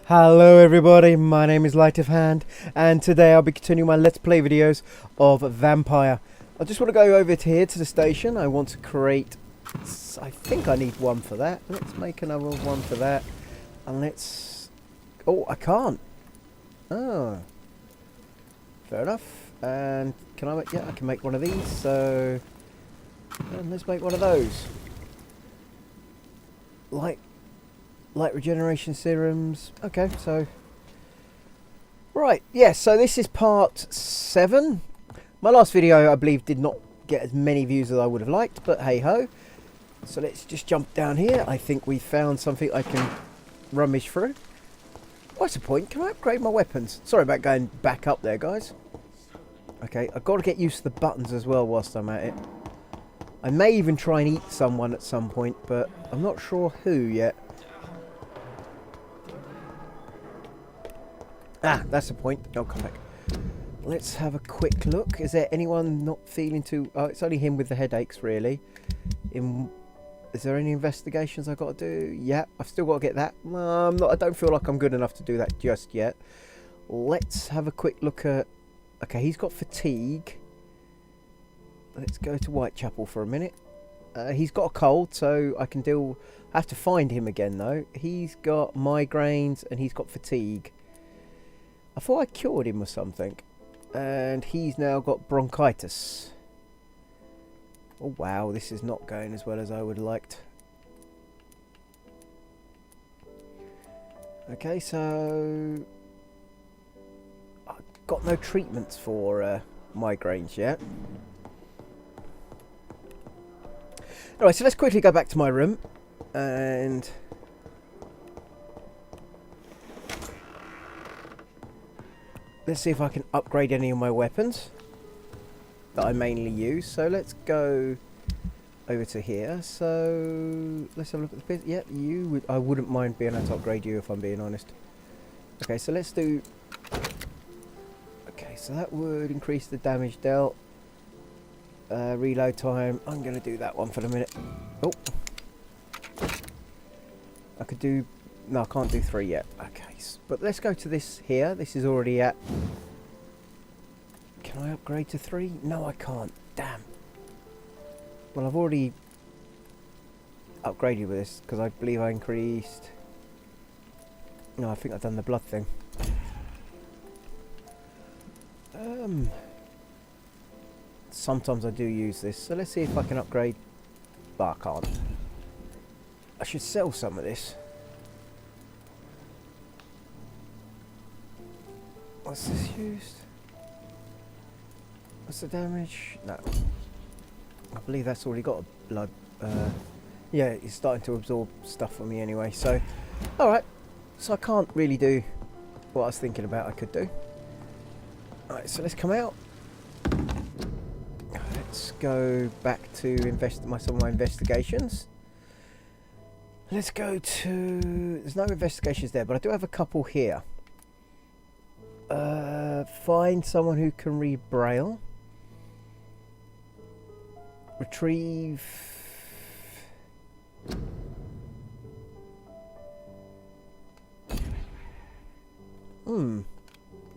Hello everybody, my name is Light of Hand, and today I'll be continuing my Let's Play videos of Vampire. I just want to go over to here to the station. I want to create, I think I need one for that. Let's make another one for that. And let's, oh, I can't. Oh, fair enough. And can I make, yeah, I can make one of these. So, and let's make one of those. Light regeneration serums. Okay, so right, yes, so this is part 7. My last video, I believe, did not get as many views as I would have liked, but hey ho. So let's just jump down here. I think we found something I can rummage through. What's the point? Can I upgrade my weapons? Sorry about going back up there, guys. Okay, I've got to get used to the buttons as well whilst I'm at it. I may even try and eat someone at some point, but I'm not sure who yet. Ah, that's the point. I'll come back. Let's have a quick look. Is there anyone not feeling too... Oh, it's only him with the headaches, really. Is there any investigations I've got to do? Yeah, I've still got to get that. I don't feel like I'm good enough to do that just yet. Let's have a quick look at... Okay, he's got fatigue. Let's go to Whitechapel for a minute. He's got a cold, so I can deal... I have to find him again, though. He's got migraines and he's got fatigue. I thought I cured him or something. And he's now got bronchitis. Oh wow, this is not going as well as I would have liked. Okay, so... I've got no treatments for migraines yet. Alright, so let's quickly go back to my room. And... let's see if I can upgrade any of my weapons that I mainly use. So let's go over to here. So let's have a look at the bit. Yep, I wouldn't mind being able to upgrade you if I'm being honest. Okay, so let's do... Okay, so that would increase the damage dealt. Reload time. I'm going to do that one for the minute. Oh. I could do... No, I can't do 3 yet. Okay, but let's go to this here. This is already at... Can I upgrade to 3? No, I can't. Damn. Well, I've already upgraded with this because I believe I increased... No, I think I've done the blood thing. Sometimes I do use this, so let's see if I can upgrade. But I can't. I should sell some of this. What's this used? What's the damage? No. I believe that's already got a blood. Yeah, it's starting to absorb stuff from me anyway. So, alright. So I can't really do what I was thinking about I could do. Alright, so let's come out. Let's go back to some of my investigations. Let's go to... There's no investigations there, but I do have a couple here. Find someone who can read Braille. Retrieve...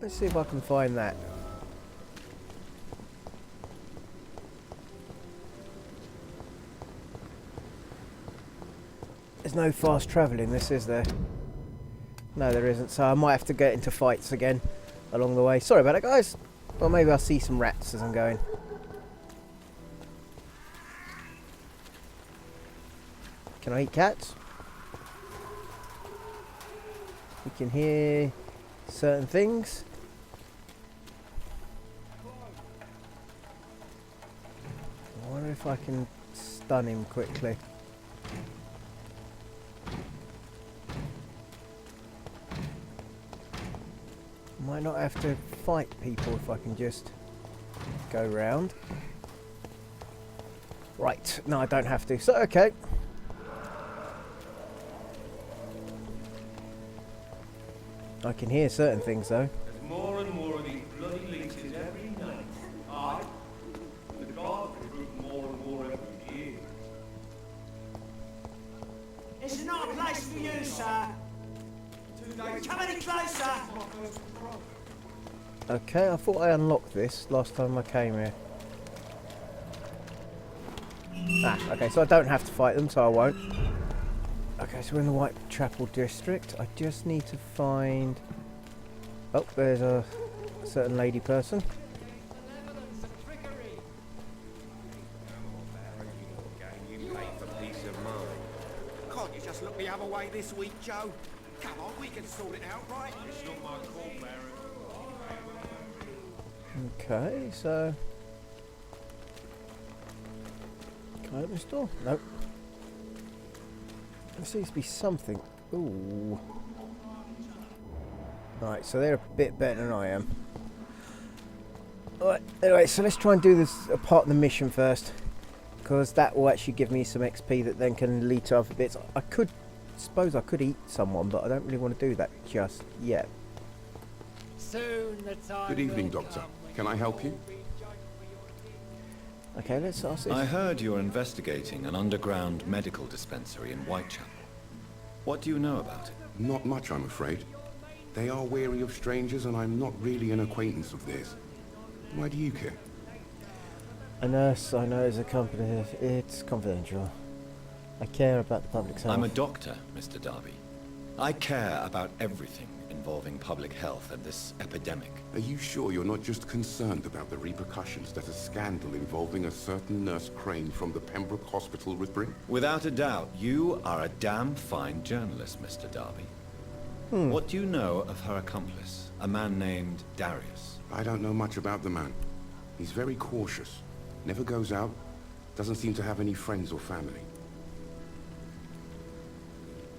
Let's see if I can find that. There's no fast travel in this, is there? No, there isn't, so I might have to get into fights again along the way. Sorry about it, guys. Well, maybe I'll see some rats as I'm going. Can I eat cats? We can hear certain things. I wonder if I can stun him quickly. Might not have to fight people if I can just go round. Right, no, I don't have to. So, okay. I can hear certain things though. There's more and more of these bloody leeches every night. Aye. The guards recruit more and more every year. This is not a place for you, sir. Too Come any closer! Okay, I thought I unlocked this last time I came here. Ah, okay, so I don't have to fight them, so I won't. Okay, so we're in the Whitechapel district. I just need to find... Oh, there's a certain lady person. Can't you just look the other way this week, Joe? Come on, we can sort it out, right? It's not my call, Baron. Okay, so... Can I open this door? Nope. There seems to be something. Ooh. Right, so they're a bit better than I am. Alright, anyway, so let's try and do this part of the mission first. Because that will actually give me some XP that then can lead to other bits. Suppose I could eat someone, but I don't really want to do that just yet. Soon the time Good evening, will Doctor. come when Can I help you? Okay, let's ask this. I heard you're investigating an underground medical dispensary in Whitechapel. What do you know about it? Not much, I'm afraid. They are wary of strangers, and I'm not really an acquaintance of theirs. Why do you care? A nurse I know is a company. It's confidential. I care about the public's health. I'm a doctor, Mr. Darby. I care about everything involving public health and this epidemic. Are you sure you're not just concerned about the repercussions that a scandal involving a certain Nurse Crane from the Pembroke Hospital would bring? Without a doubt, you are a damn fine journalist, Mr. Darby. What do you know of her accomplice, a man named Darius? I don't know much about the man. He's very cautious. Never goes out. Doesn't seem to have any friends or family.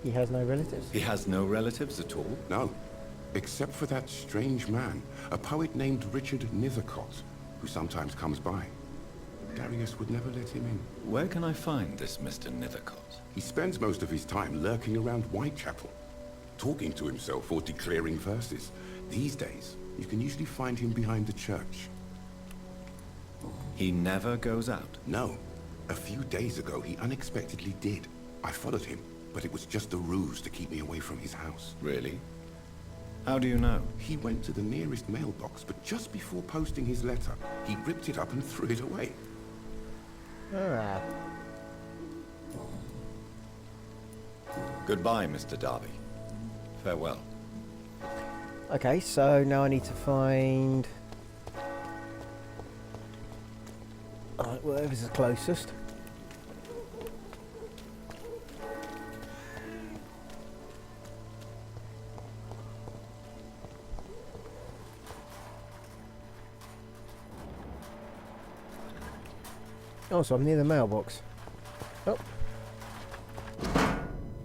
He has no relatives? He has no relatives at all? No. Except for that strange man, a poet named Richard Nethercott, who sometimes comes by. Darius would never let him in. Where can I find this Mr. Nethercott? He spends most of his time lurking around Whitechapel, talking to himself or declaring verses. These days, you can usually find him behind the church. He never goes out. No. A few days ago, he unexpectedly did. I followed him, but it was just a ruse to keep me away from his house. Really? How do you know? He went to the nearest mailbox, but just before posting his letter, he ripped it up and threw it away. Ah. Goodbye, Mr. Darby. Farewell. Okay, so now I need to find... whatever's the closest. Oh, so I'm near the mailbox. Oh.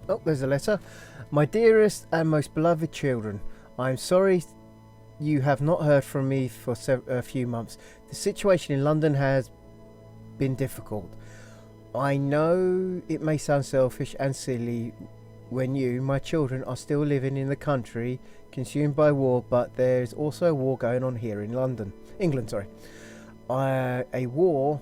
Oh, there's a letter. My dearest and most beloved children, I am sorry you have not heard from me for a few months. The situation in London has been difficult. I know it may sound selfish and silly when you, my children, are still living in the country consumed by war, but there's also a war going on here in England. A war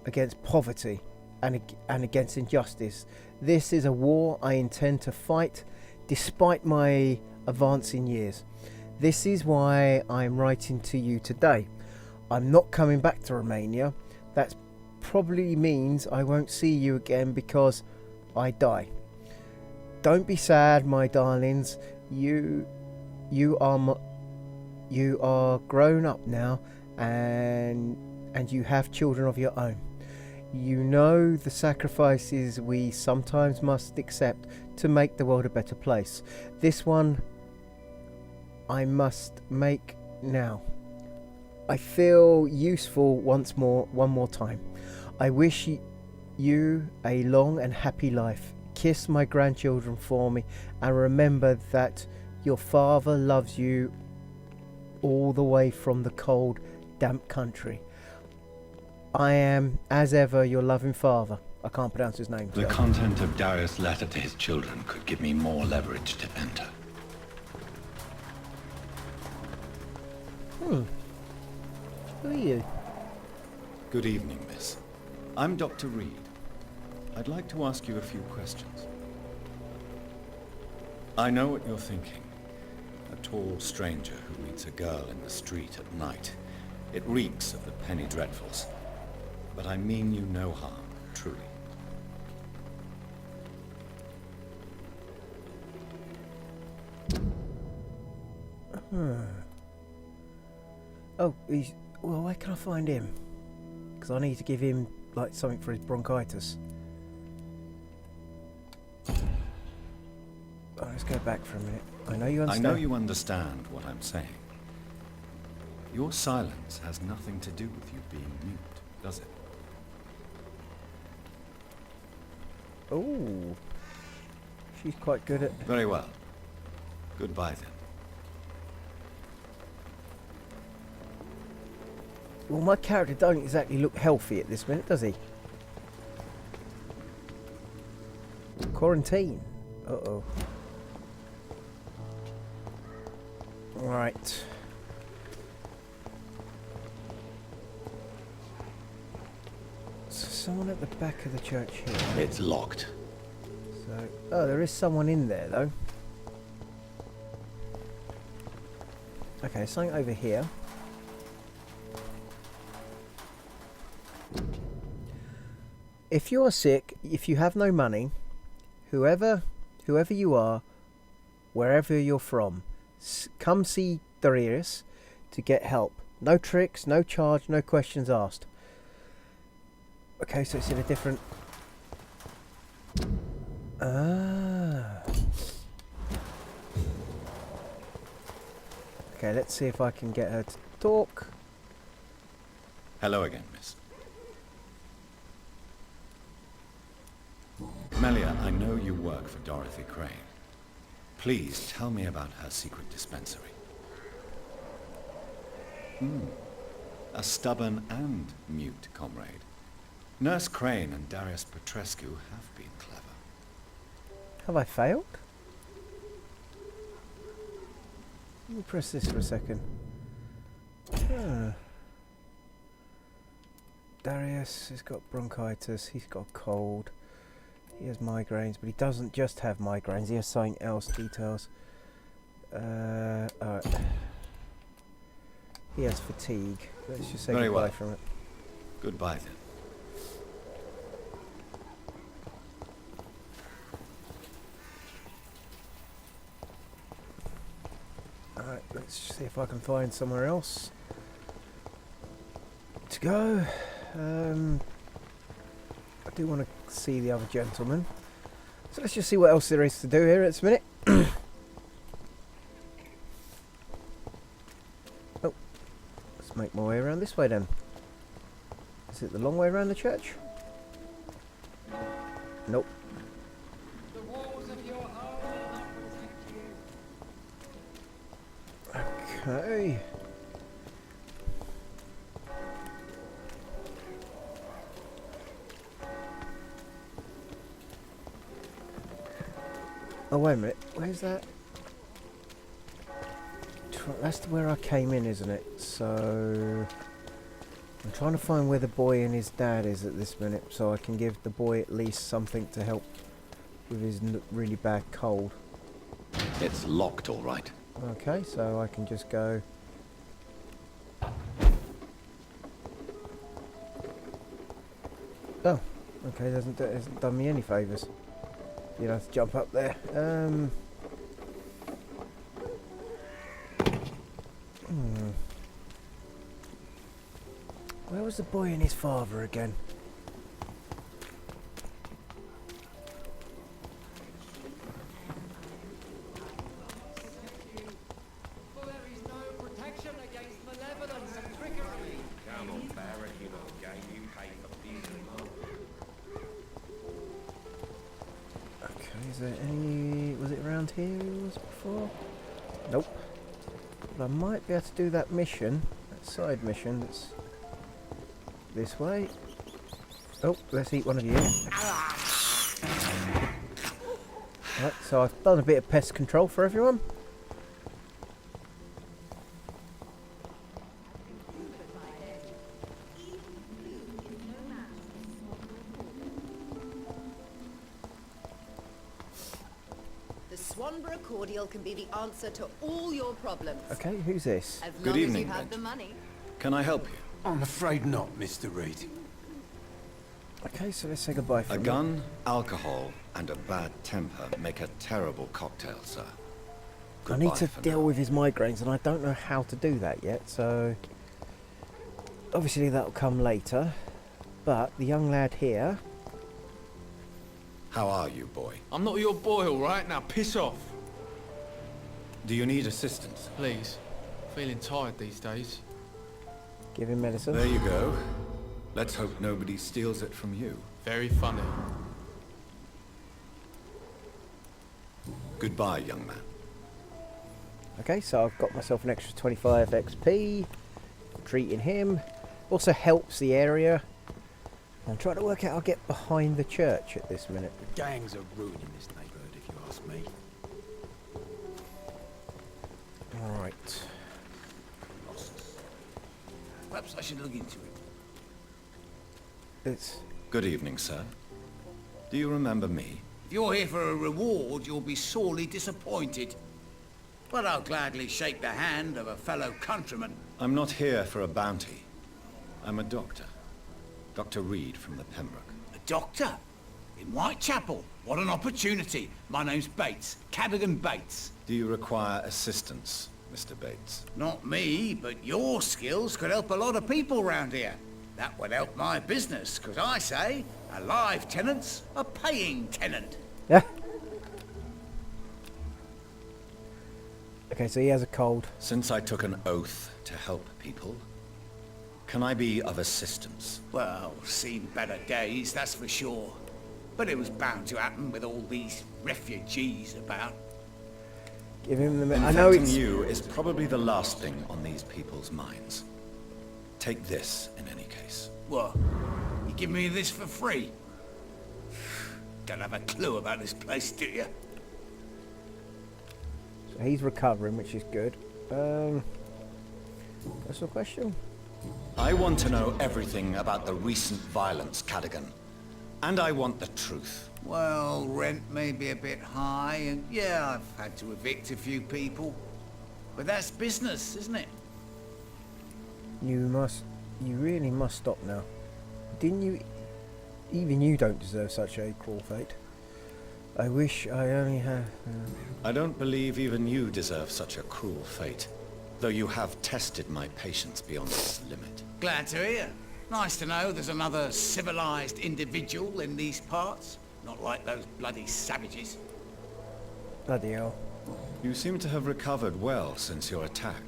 against poverty and against injustice. This is a war I intend to fight despite my advancing years. This is why I'm writing to you today. I'm not coming back to Romania. That probably means I won't see you again because I die. Don't be sad, my darlings. You are grown up now, and you have children of your own. You know the sacrifices we sometimes must accept to make the world a better place. This one I must make now. I feel useful one more time. I wish you a long and happy life. Kiss my grandchildren for me, and remember that your father loves you all the way from the cold, damp country. I am, as ever, your loving father. I can't pronounce his name. The content of Darius' letter to his children could give me more leverage to enter. Who are you? Good evening, miss. I'm Dr. Reed. I'd like to ask you a few questions. I know what you're thinking. A tall stranger who meets a girl in the street at night. It reeks of the penny dreadfuls. But I mean you no harm, truly. Oh, he's... Well, where can I find him? Because I need to give him, like, something for his bronchitis. Oh, let's go back for a minute. I know you understand. I know you understand what I'm saying. Your silence has nothing to do with you being mute, does it? Oh. She's quite good at... Very well. Goodbye then. Well, my character don't exactly look healthy at this minute, does he? Quarantine. Uh-oh. Right. So someone at the back of the church here. It's locked. So, oh, there is someone in there though. Okay, something over here. If you are sick, if you have no money, whoever you are, wherever you're from, come see Darius to get help. No tricks, no charge, no questions asked. Okay, so it's in a different... Ah. Okay, let's see if I can get her to talk. Hello again, miss. Melia, I know you work for Dorothy Crane. Please tell me about her secret dispensary. A stubborn and mute comrade. Nurse Crane and Darius Petrescu have been clever. Have I failed? Let me press this for a second. Darius has got bronchitis, he's got a cold, he has migraines, but he doesn't just have migraines, he has something else, details. Alright. He has fatigue. Let's just say Very goodbye well. from it. Goodbye then. Alright, let's see if I can find somewhere else to go. I do want to see the other gentleman. So let's just see what else there is to do here at this minute. Oh, let's make my way around this way then. Is it the long way around the church? Nope. The walls of your home will not protect you. Okay. Oh, wait a minute. Where's that? That's where I came in, isn't it? So... I'm trying to find where the boy and his dad is at this minute, so I can give the boy at least something to help with his really bad cold. It's locked, all right. Okay, so I can just go... Oh, okay, hasn't done me any favours. You have to jump up there. Where was the boy and his father again? For there is no protection against malevolence and trickery. Come on, Barrett, you're not a game. You pay for beer and malt. Okay, is there any... Was it around here it was before? Nope. But I might be able to do that mission, that side mission that's this way. Oh, let's eat one of you. Right, so I've done a bit of pest control for everyone. The Wanborough cordial can be the answer to all your problems. Okay, who's this? As Good long evening, as you have Benj. the money. Can I help you? I'm afraid not, Mr. Reed. Okay, so let's say goodbye for A minute. gun, alcohol, and a bad temper make a terrible cocktail, sir. I need Goodbye to for deal now. with his migraines, and I don't know how to do that yet, so... Obviously that'll come later. But the young lad here... How are you, boy? I'm not your boy, all right? Now piss off. Do you need assistance? Please. Feeling tired these days. Give him medicine. There you go. Let's hope nobody steals it from you. Very funny. Goodbye, young man. Okay, so I've got myself an extra 25 XP. Treating him. Also helps the area. I'm trying to work out how to get behind the church at this minute. The gangs are ruining this neighbourhood, if you ask me. Alright. Perhaps I should look into it. It's... Good evening, sir. Do you remember me? If you're here for a reward, you'll be sorely disappointed. But I'll gladly shake the hand of a fellow countryman. I'm not here for a bounty. I'm a doctor. Dr. Reed from the Pembroke. A doctor? In Whitechapel? What an opportunity. My name's Bates. Cadogan Bates. Do you require assistance, Mr. Bates? Not me, but your skills could help a lot of people round here. That would help my business, because I say, a live tenant's a paying tenant. Yeah. Okay, so he has a cold. Since I took an oath to help people, can I be of assistance? Well, seen better days, that's for sure. But it was bound to happen with all these refugees about. Give him the... I know Infecting it's... you is probably the last thing on these people's minds. Take this, in any case. What? You give me this for free? Don't have a clue about this place, do you? So he's recovering, which is good. That's a question. I want to know everything about the recent violence, Cadogan. And I want the truth. Well, rent may be a bit high, and yeah, I've had to evict a few people. But that's business, isn't it? You really must stop now. Didn't you... Even you don't deserve such a cruel fate. I wish I only had... I don't believe even you deserve such a cruel fate, though you have tested my patience beyond its limit. Glad to hear. Nice to know there's another civilized individual in these parts. Not like those bloody savages. Bloody hell. You seem to have recovered well since your attack.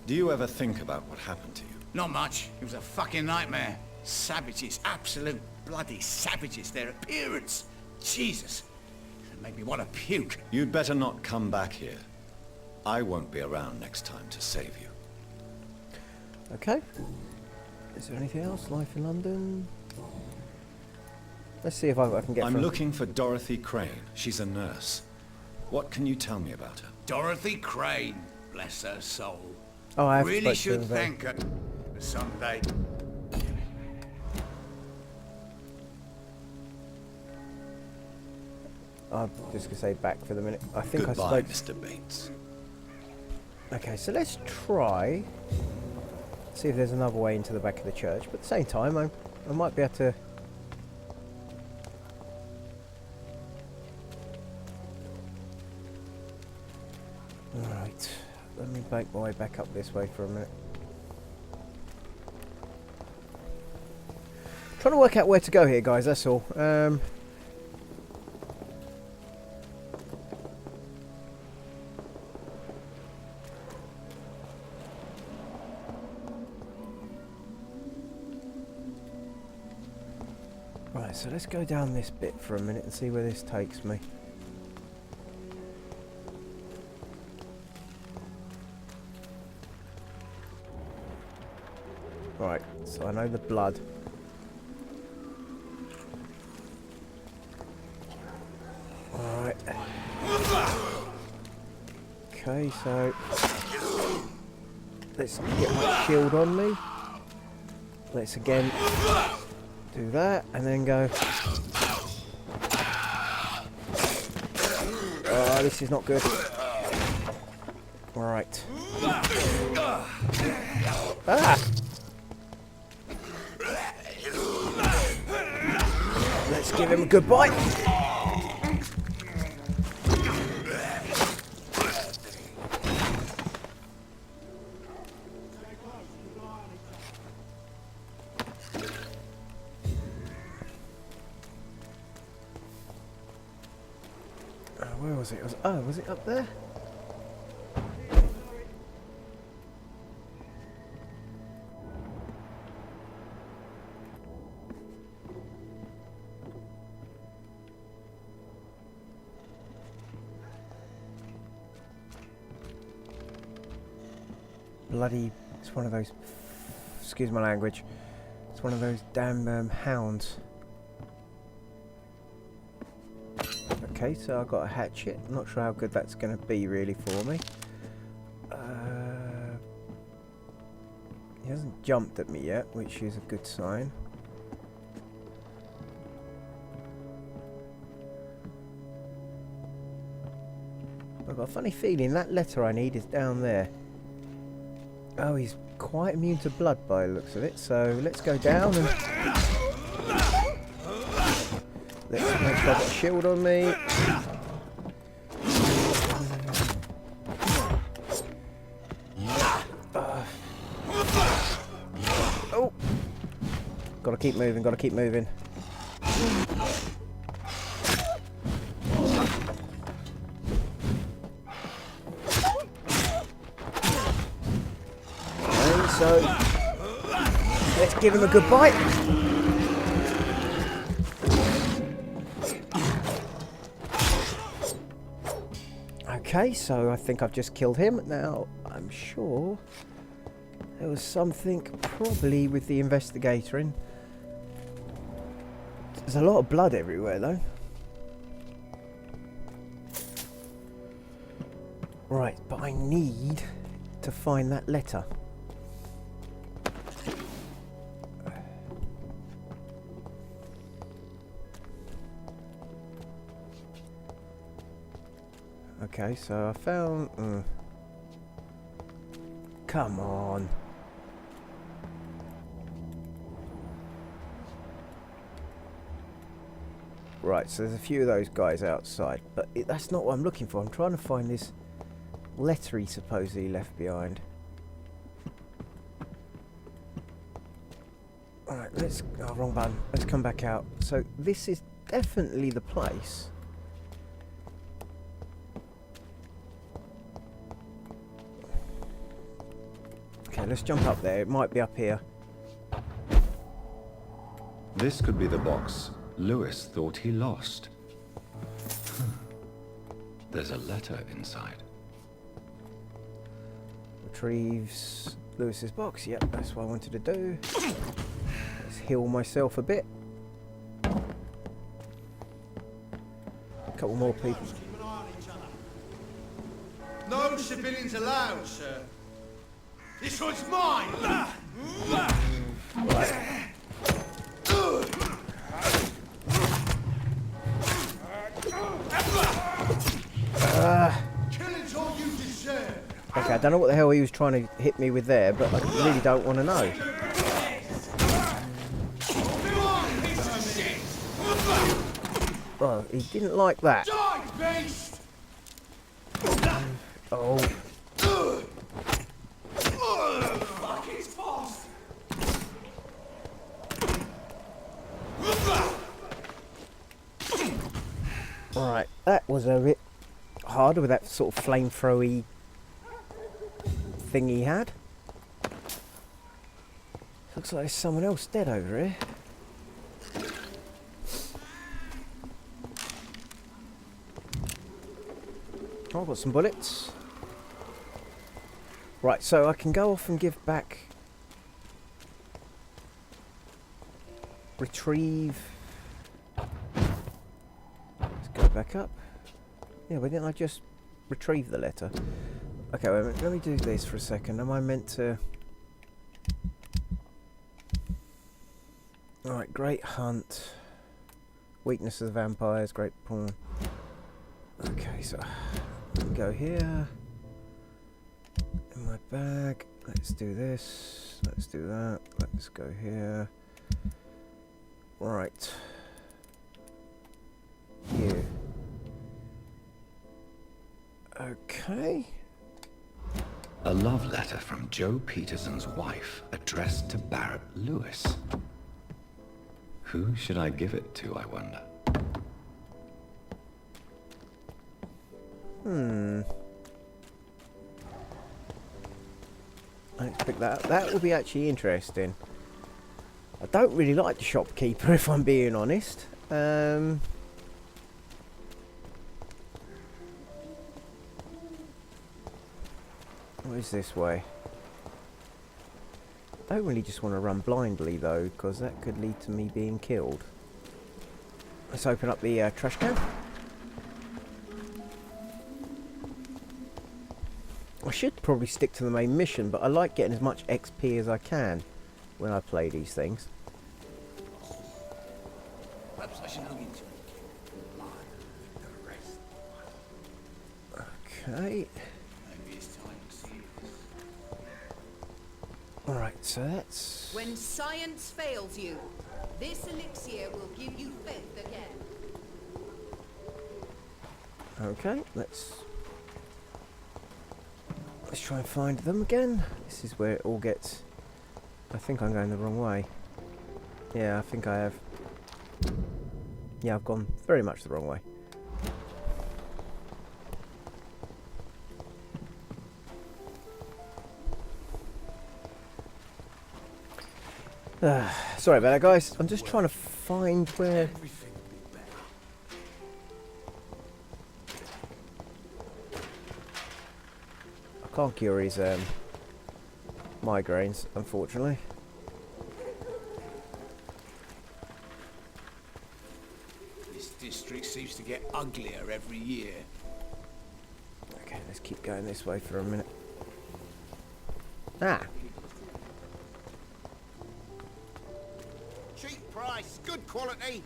Do you ever think about what happened to you? Not much. It was a fucking nightmare. Savages. Absolute bloody savages. Their appearance. Jesus. It made me want to puke. You'd better not come back here. I won't be around next time to save you. Okay. Is there anything else? Life in London? Let's see if I can get I'm from... looking for Dorothy Crane. She's a nurse. What can you tell me about her? Dorothy Crane. Bless her soul. Oh, I have Really spoke to should him, thank her someday. I'm just going to say back for the minute. I think Goodbye, I spoke... Mr. Bates. Okay, so let's try... See if there's another way into the back of the church. But at the same time, I might be able to... Alright. Let me make my way back up this way for a minute. Trying to work out where to go here, guys, that's all. Right, so let's go down this bit for a minute and see where this takes me. Right, so I know the blood. Alright. Okay, so let's get my shield on me. Let's again do that and then go. this is not good. Right. Ah! Let's give him a good bite. Where was it? Was it up there? Bloody, it's one of those, excuse my language, it's one of those damn hounds. Okay, so I've got a hatchet. I'm not sure how good that's going to be really for me. He hasn't jumped at me yet, which is a good sign. I've got a funny feeling that letter I need is down there. Oh, he's quite immune to blood by the looks of it, so let's go down and let's make sure I've got a shield on me. Oh! Gotta keep moving, gotta keep moving. So, let's give him a good bite. Okay, so I think I've just killed him. Now, I'm sure there was something probably with the investigator in. There's a lot of blood everywhere though. Right, but I need to find that letter. Okay, so I found... Come on. Right, so there's a few of those guys outside, but that's not what I'm looking for. I'm trying to find this letter he supposedly left behind. Alright, let's... Oh, wrong button. Let's come back out. So this is definitely the place. Okay, let's jump up there. It might be up here. This could be the box Lewis thought he lost. There's a letter inside. Retrieves Lewis's box. Yep, that's what I wanted to do. Let's heal myself a bit. A couple more people. No civilians allowed, sir. This one's mine! Killing's all you deserve. Okay, I don't know what the hell he was trying to hit me with there, but I really don't want to know. Oh, he didn't like that. Die, beast! Oh. Fuck, it's fast! Alright, that was a bit harder with that sort of flamethrower-y thing he had. Looks like there's someone else dead over here. Oh, I've got some bullets. Right, so I can go off and give back... Retrieve... Let's go back up. Yeah, why didn't I just retrieve the letter? Okay, wait a minute, let me do this for a second. Am I meant to... Alright, great hunt. Weakness of the vampires, great pawn. Okay, so go here. In my bag. Let's do this. Let's do that. Let's go here. Right. You. Okay. A love letter from Joe Peterson's wife, addressed to Barrett Lewis. Who should I give it to, I wonder? I didn't pick that up. That will be actually interesting. I don't really like the shopkeeper, if I'm being honest. What is this way? I don't really just want to run blindly though, because that could lead to me being killed. Let's open up the trash can. I should probably stick to the main mission, but I like getting as much XP as I can when I play these things. Perhaps I should look into it. Okay. Maybe it's time to see this. Alright, so that's... When science fails you, this elixir will give you faith again. Okay, let's try and find them again. This is where it all gets... I think I'm going the wrong way. Yeah, I think I have. Yeah, I've gone very much the wrong way. Sorry about that, guys. I'm just trying to find where... I can't cure his migraines, unfortunately. This district seems to get uglier every year. Okay, let's keep going this way for a minute. Ah! Cheap price, good quality.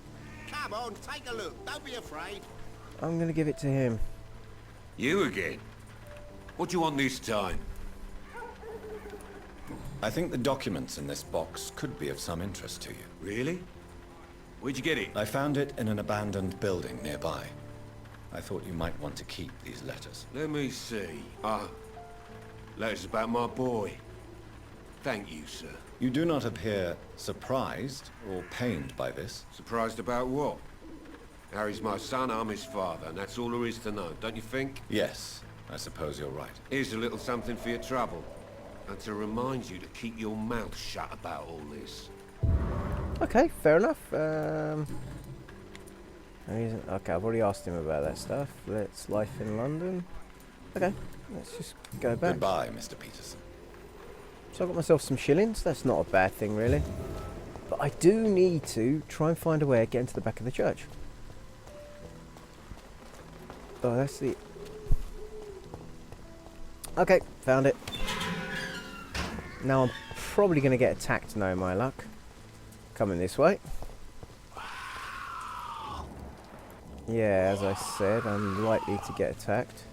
Come on, take a look. Don't be afraid. I'm gonna give it to him. You again? What do you want this time? I think the documents in this box could be of some interest to you. Really? Where'd you get it? I found it in an abandoned building nearby. I thought you might want to keep these letters. Let me see. Letters about my boy. Thank you, sir. You do not appear surprised or pained by this. Surprised about what? Harry's my son, I'm his father, and that's all there is to know, don't you think? Yes, I suppose you're right. Here's a little something for your trouble. And to remind you to keep your mouth shut about all this. Okay, fair enough. Okay, I've already asked him about that stuff. Let's life in London. Okay, let's just go back. Goodbye, Mr. Peterson. So I got myself some shillings. That's not a bad thing, really. But I do need to try and find a way to get into the back of the church. Oh, that's the... Okay, found it. Now I'm probably going to get attacked, knowing my luck. Coming this way. Yeah, as I said, I'm likely to get attacked.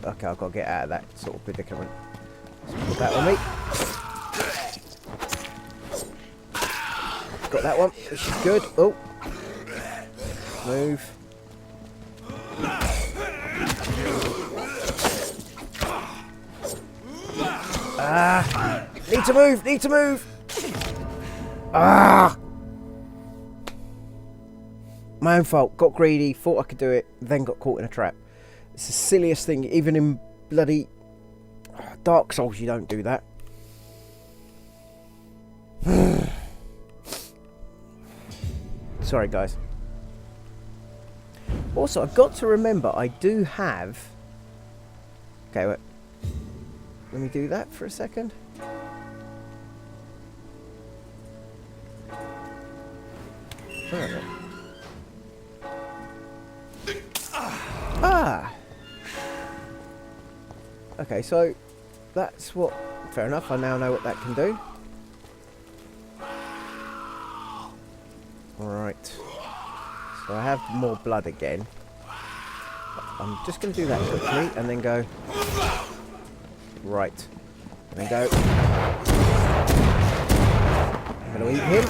Okay, I've got to get out of that sort of predicament. Let's put that on me. Got that one, which is good. Oh. Move. Ah! Need to move! Need to move! Ah! My own fault. Got greedy, thought I could do it, then got caught in a trap. It's the silliest thing. Even in bloody Dark Souls, you don't do that. Sorry, guys. Also, I've got to remember I do have... Okay, wait. Let me do that for a second. Ah! Okay, so that's what... Fair enough, I now know what that can do. Alright. So I have more blood again. I'm just going to do that quickly and then go... Right. And then go... I'm going to eat him.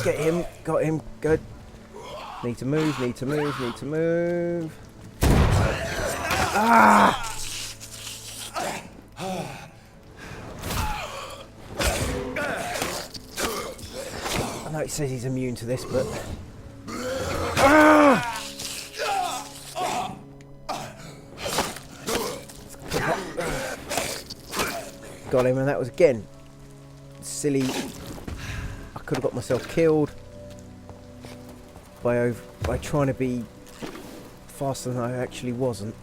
Get him. Got him. Good. Need to move, need to move, need to move. Ah! I know it says he's immune to this, but... Ah! Got him, and that was again silly. I could have got myself killed by trying to be faster than I actually wasn't.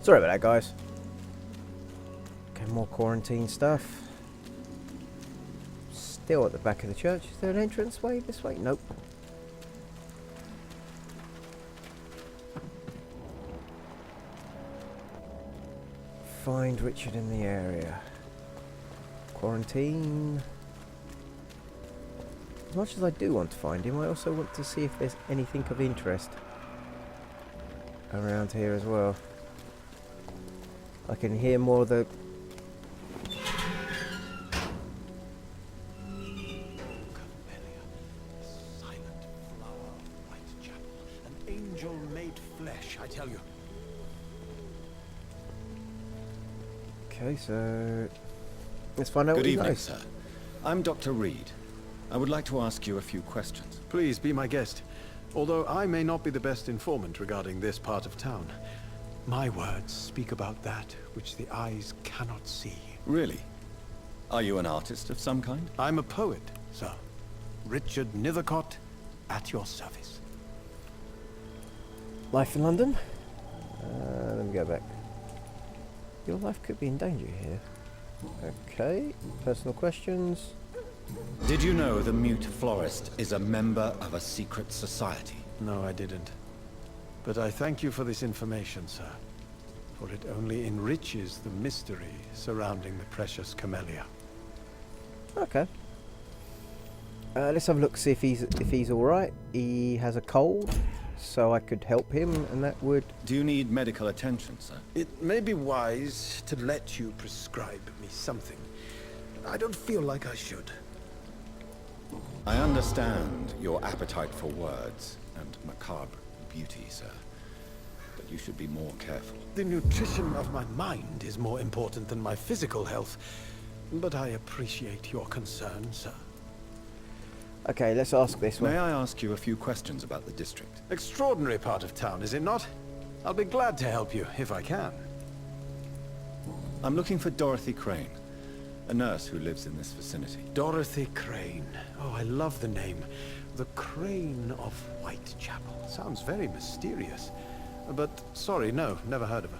Sorry about that, guys. Okay, more quarantine stuff. Still at the back of the church. Is there an entrance way this way? Nope. Find Richard in the area. Quarantine. As much as I do want to find him, I also want to see if there's anything of interest around here as well. I can hear more of the... Silent flower of Whitechapel. An angel made flesh, I tell you. Okay, so... let's find out Good what he evening, knows. sir. I'm Dr. Reed. I would like to ask you a few questions. Please be my guest. Although I may not be the best informant regarding this part of town, my words speak about that which the eyes cannot see. Really? Are you an artist of some kind? I'm a poet, sir. Richard Nethercott, at your service. Life in London? Let me go back. Your life could be in danger here. Okay, personal questions. Did you know the mute florist is a member of a secret society? No, I didn't. But I thank you for this information, sir. For it only enriches the mystery surrounding the precious camellia. Okay. Let's have a look, see if he's all right. He has a cold, so I could help him, and that would... Do you need medical attention, sir? It may be wise to let you prescribe me something. I don't feel like I should. I understand your appetite for words and macabre beauty, sir. But you should be more careful. The nutrition of my mind is more important than my physical health. But I appreciate your concern, sir. Okay, let's ask this one. May I ask you a few questions about the district? Extraordinary part of town, is it not? I'll be glad to help you, if I can. I'm looking for Dorothy Crane, a nurse who lives in this vicinity. Dorothy Crane. Oh, I love the name. The Crane of Whitechapel. Sounds very mysterious. But, sorry, no, never heard of her.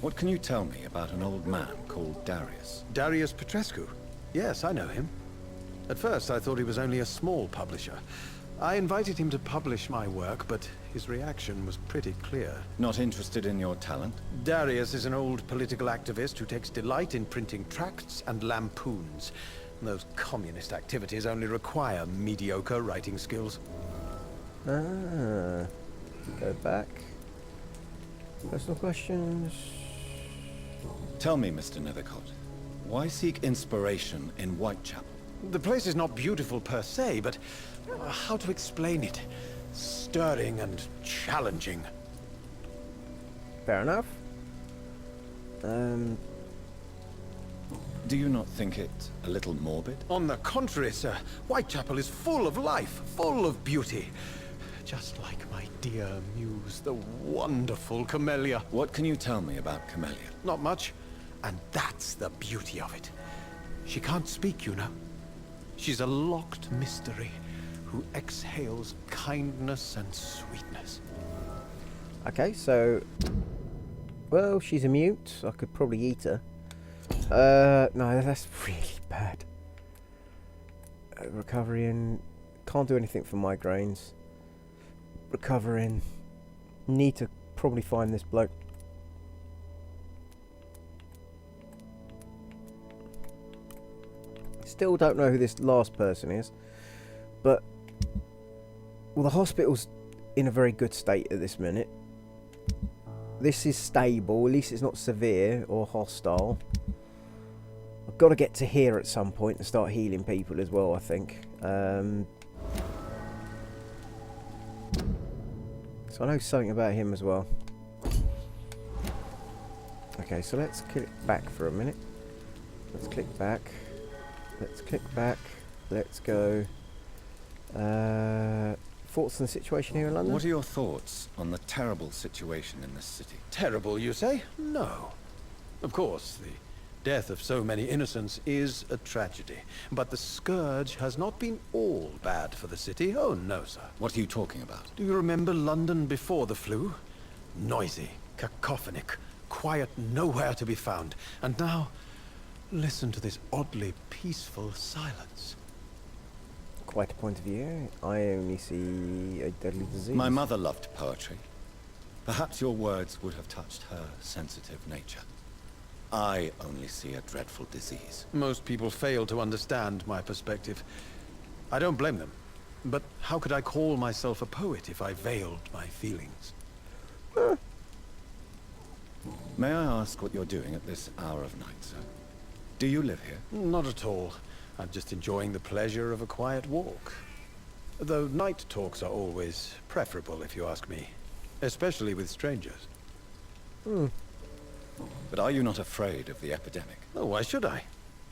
What can you tell me about an old man called Darius? Darius Petrescu? Yes, I know him. At first, I thought he was only a small publisher. I invited him to publish my work, but his reaction was pretty clear. Not interested in your talent? Darius is an old political activist who takes delight in printing tracts and lampoons. Those communist activities only require mediocre writing skills. Ah, go back. Personal questions. Tell me, Mr. Nethercott, why seek inspiration in Whitechapel? The place is not beautiful per se, but how to explain it? Stirring and challenging. Fair enough. Do you not think it a little morbid? On the contrary, sir. Whitechapel is full of life, full of beauty. Just like my dear muse, the wonderful Camellia. What can you tell me about Camellia? Not much. And that's the beauty of it. She can't speak, you know. She's a locked mystery who exhales kindness and sweetness. Okay, so... well, she's a mute. I could probably eat her. No, that's really bad. Recovering. Can't do anything for migraines. Recovering. Need to probably find this bloke. Still don't know who this last person is, but well, the hospital's in a very good state at this minute. This is stable, at least it's not severe or hostile. I've got to get to here at some point and start healing people as well, I think. So I know something about him as well. Okay, so let's click back for a minute. Let's click back. Let's click back. Let's go. Thoughts on the situation here in London? What are your thoughts on the terrible situation in this city? Terrible, you say? No. Of course, the death of so many innocents is a tragedy. But the scourge has not been all bad for the city. Oh, no, sir. What are you talking about? Do you remember London before the flu? Noisy, cacophonic, quiet nowhere to be found. And now, listen to this oddly peaceful silence. Quite a point of view. I only see a deadly disease. My mother loved poetry. Perhaps your words would have touched her sensitive nature. I only see a dreadful disease. Most people fail to understand my perspective. I don't blame them. But how could I call myself a poet if I veiled my feelings? May I ask what you're doing at this hour of night, sir? Do you live here? Not at all. I'm just enjoying the pleasure of a quiet walk. Though night talks are always preferable, if you ask me. Especially with strangers. But are you not afraid of the epidemic? Oh, why should I?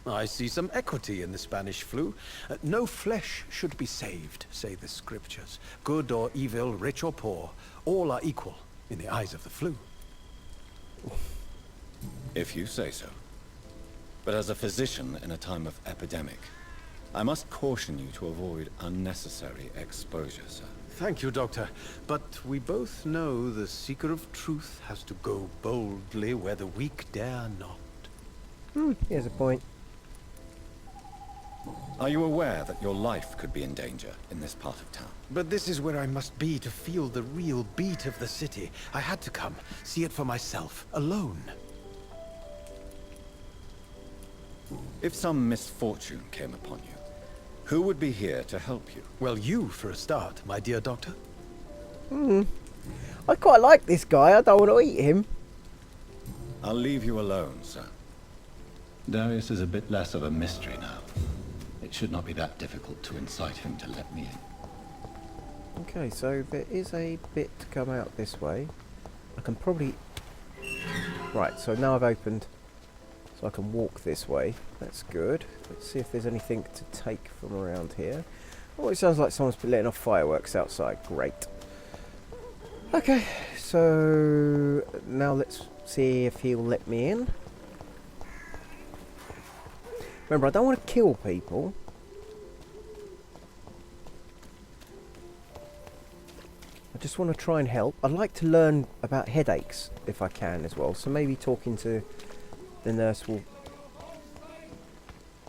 I see some equity in the Spanish flu. No flesh should be saved, say the scriptures. Good or evil, rich or poor, all are equal in the eyes of the flu. If you say so. But as a physician in a time of epidemic, I must caution you to avoid unnecessary exposure, sir. Thank you, Doctor. But we both know the seeker of truth has to go boldly where the weak dare not. Here's a point. Are you aware that your life could be in danger in this part of town? But this is where I must be to feel the real beat of the city. I had to come, see it for myself, alone. If some misfortune came upon you, who would be here to help you? Well, you for a start, my dear Doctor. I quite like this guy. I don't want to eat him. I'll leave you alone, sir. Darius is a bit less of a mystery now. It should not be that difficult to incite him to let me in. Okay, so there is a bit to come out this way. I can probably... Right, so now I've opened... So I can walk this way. That's good. Let's see if there's anything to take from around here. Oh, it sounds like someone's been letting off fireworks outside. Great. Okay, so now let's see if he'll let me in. Remember, I don't want to kill people. I just want to try and help. I'd like to learn about headaches if I can as well. So maybe talking to the nurse will...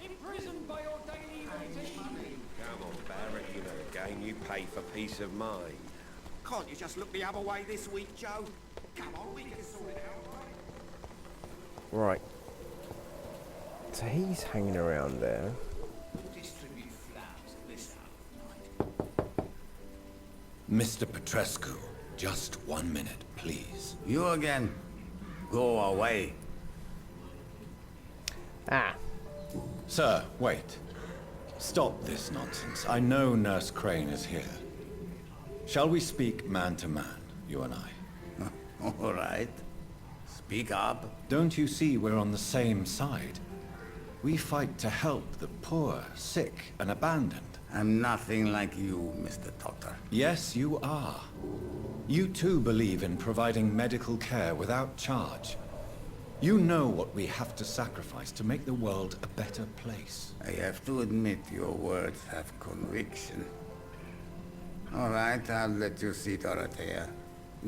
Imprisoned by your daily routine. Come on, Barrett, you know the game. You pay for peace of mind. Can't you just look the other way this week, Joe? Come on, we can sort it out. Right. So he's hanging around there. Distribute flowers at this hour of night. Mr. Petrescu, just 1 minute, please. You again. Go away. Ah. Sir, wait. Stop this nonsense. I know Nurse Crane is here. Shall we speak man to man, you and I? All right. Speak up. Don't you see we're on the same side? We fight to help the poor, sick, and abandoned. I'm nothing like you, Mr. Doctor. Yes, you are. You too believe in providing medical care without charge. You know what we have to sacrifice to make the world a better place. I have to admit your words have conviction. All right, I'll let you see, Dorothea.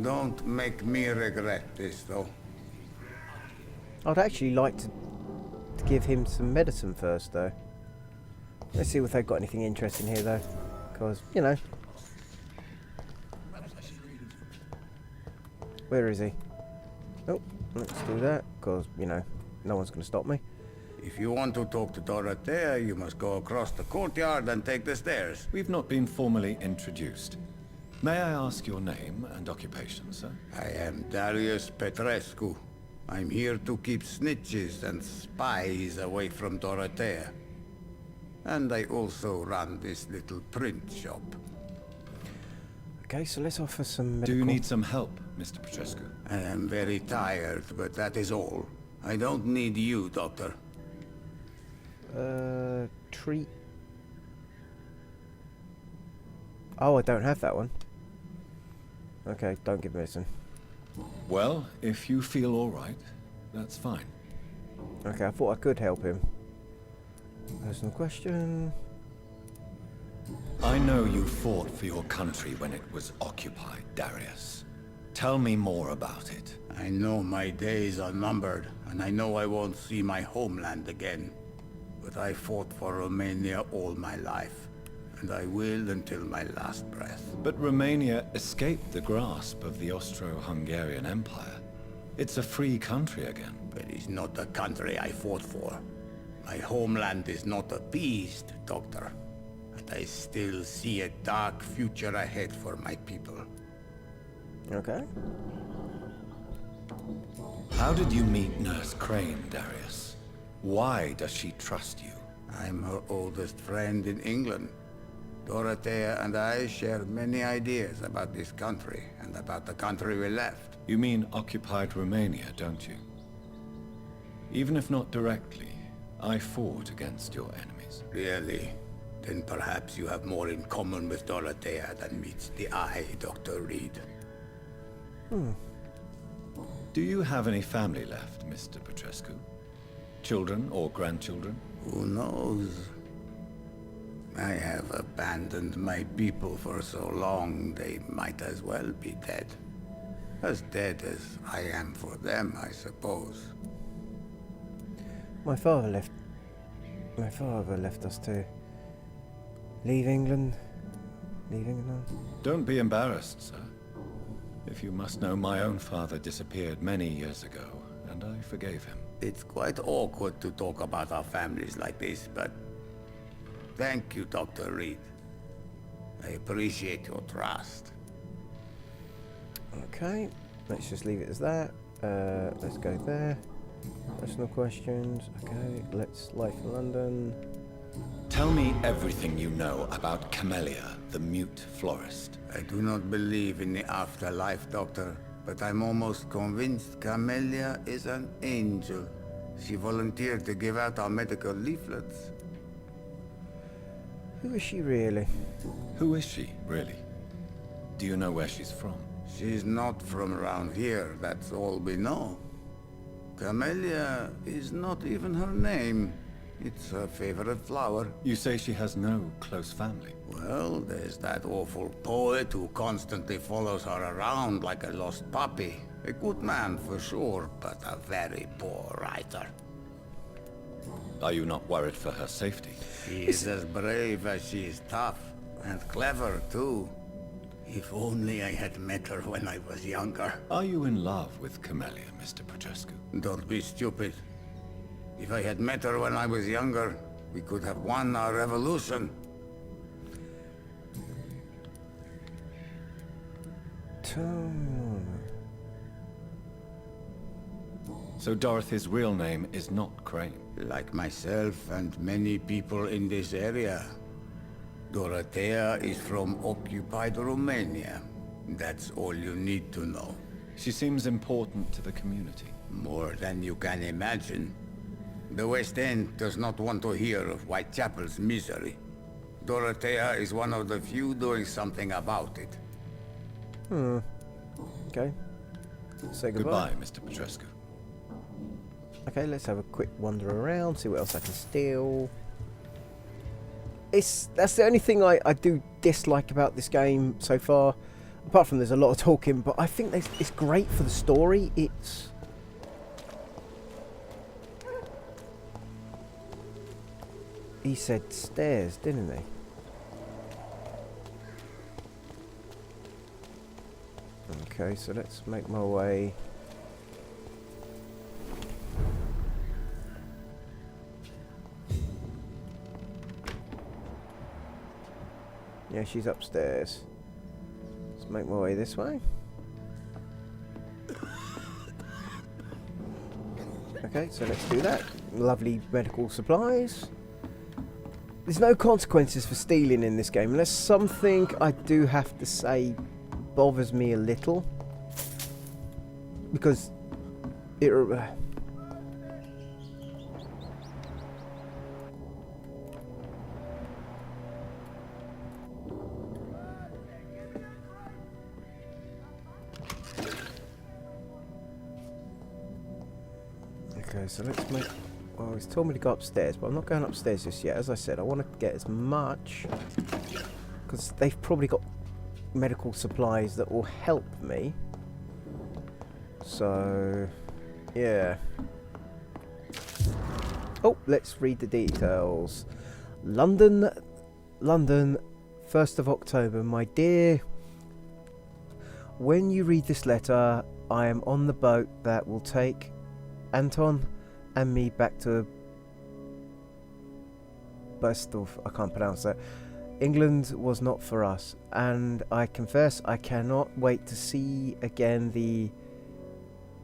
Don't make me regret this, though. I'd actually like to to give him some medicine first, though. Let's see if they've got anything interesting here, though. Because, you know. Where is he? Oh, let's do that. Because, you know, no one's going to stop me. If you want to talk to Dorothea, you must go across the courtyard and take the stairs. We've not been formally introduced. May I ask your name and occupation, sir? I am Darius Petrescu. I'm here to keep snitches and spies away from Dorothea. And I also run this little print shop. Okay, so let's offer some medical... Do you need some help, Mr. Petrescu? I am very tired, but that is all. I don't need you, Doctor. Treat... Oh, I don't have that one. Okay, don't give medicine. Well, if you feel all right, that's fine. Okay, I thought I could help him. Personal question. I know you fought for your country when it was occupied, Darius. Tell me more about it. I know my days are numbered, and I know I won't see my homeland again. But I fought for Romania all my life, and I will until my last breath. But Romania escaped the grasp of the Austro-Hungarian Empire. It's a free country again. But it's not the country I fought for. My homeland is not appeased, Doctor. But I still see a dark future ahead for my people. Okay. How did you meet Nurse Crane, Darius? Why does she trust you? I'm her oldest friend in England. Dorothea and I share many ideas about this country and about the country we left. You mean occupied Romania, don't you? Even if not directly, I fought against your enemies. Really? Then perhaps you have more in common with Dorothea than meets the eye, Dr. Reed. Do you have any family left, Mr. Petrescu? Children or grandchildren? Who knows? I have abandoned my people for so long, they might as well be dead. As dead as I am for them, I suppose. My father left us to leave England. Leave England. Don't be embarrassed, sir. If you must know, my own father disappeared many years ago, and I forgave him. It's quite awkward to talk about our families like this, but thank you, Dr. Reed. I appreciate your trust. Okay, let's just leave it as that. Let's go there. Personal questions. Okay, let's life in London. Tell me everything you know about Camellia, the mute florist. I do not believe in the afterlife, Doctor, but I'm almost convinced Camellia is an angel. She volunteered to give out our medical leaflets. Who is she really? Who is she, really? Do you know where she's from? She's not from around here, that's all we know. Camellia is not even her name. It's her favorite flower. You say she has no close family? Well, there's that awful poet who constantly follows her around like a lost puppy. A good man for sure, but a very poor writer. Are you not worried for her safety? She is as brave as she is tough, and clever too. If only I had met her when I was younger. Are you in love with Camellia, Mr. Petrescu? Don't be stupid. If I had met her when I was younger, we could have won our revolution. So Dorothy's real name is not Crane? Like myself and many people in this area. Dorothea is from occupied Romania. That's all you need to know. She seems important to the community. More than you can imagine. The West End does not want to hear of Whitechapel's misery. Dorothea is one of the few doing something about it. Okay. Say goodbye. Goodbye, Mr. Petrescu. Okay, let's have a quick wander around, see what else I can steal. That's the only thing I do dislike about this game so far. Apart from there's a lot of talking, but I think it's great for the story. He said stairs, didn't he? Okay, so let's make my way. Yeah, she's upstairs. Let's make my way this way. Okay, so let's do that. Lovely medical supplies. There's no consequences for stealing in this game, unless something I do have to say bothers me a little. Because it... Okay, so let's make... Well, he's told me to go upstairs, but I'm not going upstairs just yet. As I said, I want to get as much... Because they've probably got medical supplies that will help me. So... Yeah. Oh, let's read the details. London, 1st of October. My dear... When you read this letter, I am on the boat that will take Anton and me back to Bristol. I can't pronounce that. England was not for us, and I confess I cannot wait to see again the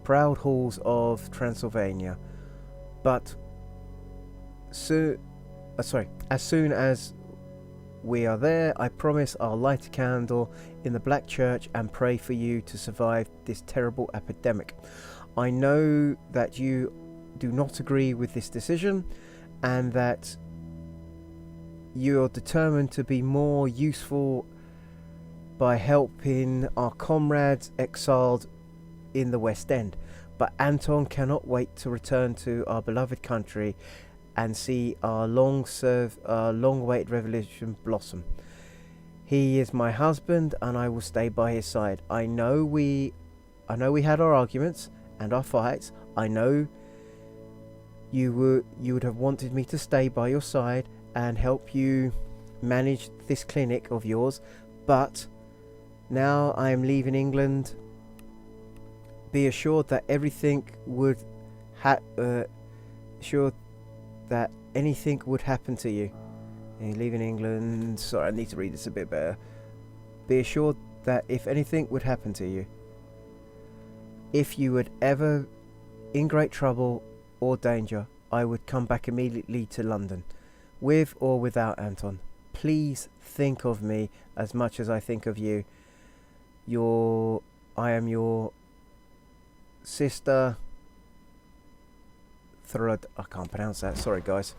proud halls of Transylvania. But as soon as we are there, I promise I'll light a candle in the Black Church and pray for you to survive this terrible epidemic. I know that you do not agree with this decision, and that you're determined to be more useful by helping our comrades exiled in the West End. But Anton cannot wait to return to our beloved country and see our long-awaited revolution blossom. He is my husband, and I will stay by his side. I know we had our arguments and our fights. I know you would have wanted me to stay by your side and help you manage this clinic of yours, but now I am leaving England. Be assured that everything would assured that anything would happen to you. You're leaving England. Sorry, I need to read this a bit better. Be assured that if anything would happen to you, if you would ever in great trouble or danger, I would come back immediately to London, with or without Anton. Please think of me as much as I think of you. I am your sister. I can't pronounce that. Sorry, guys.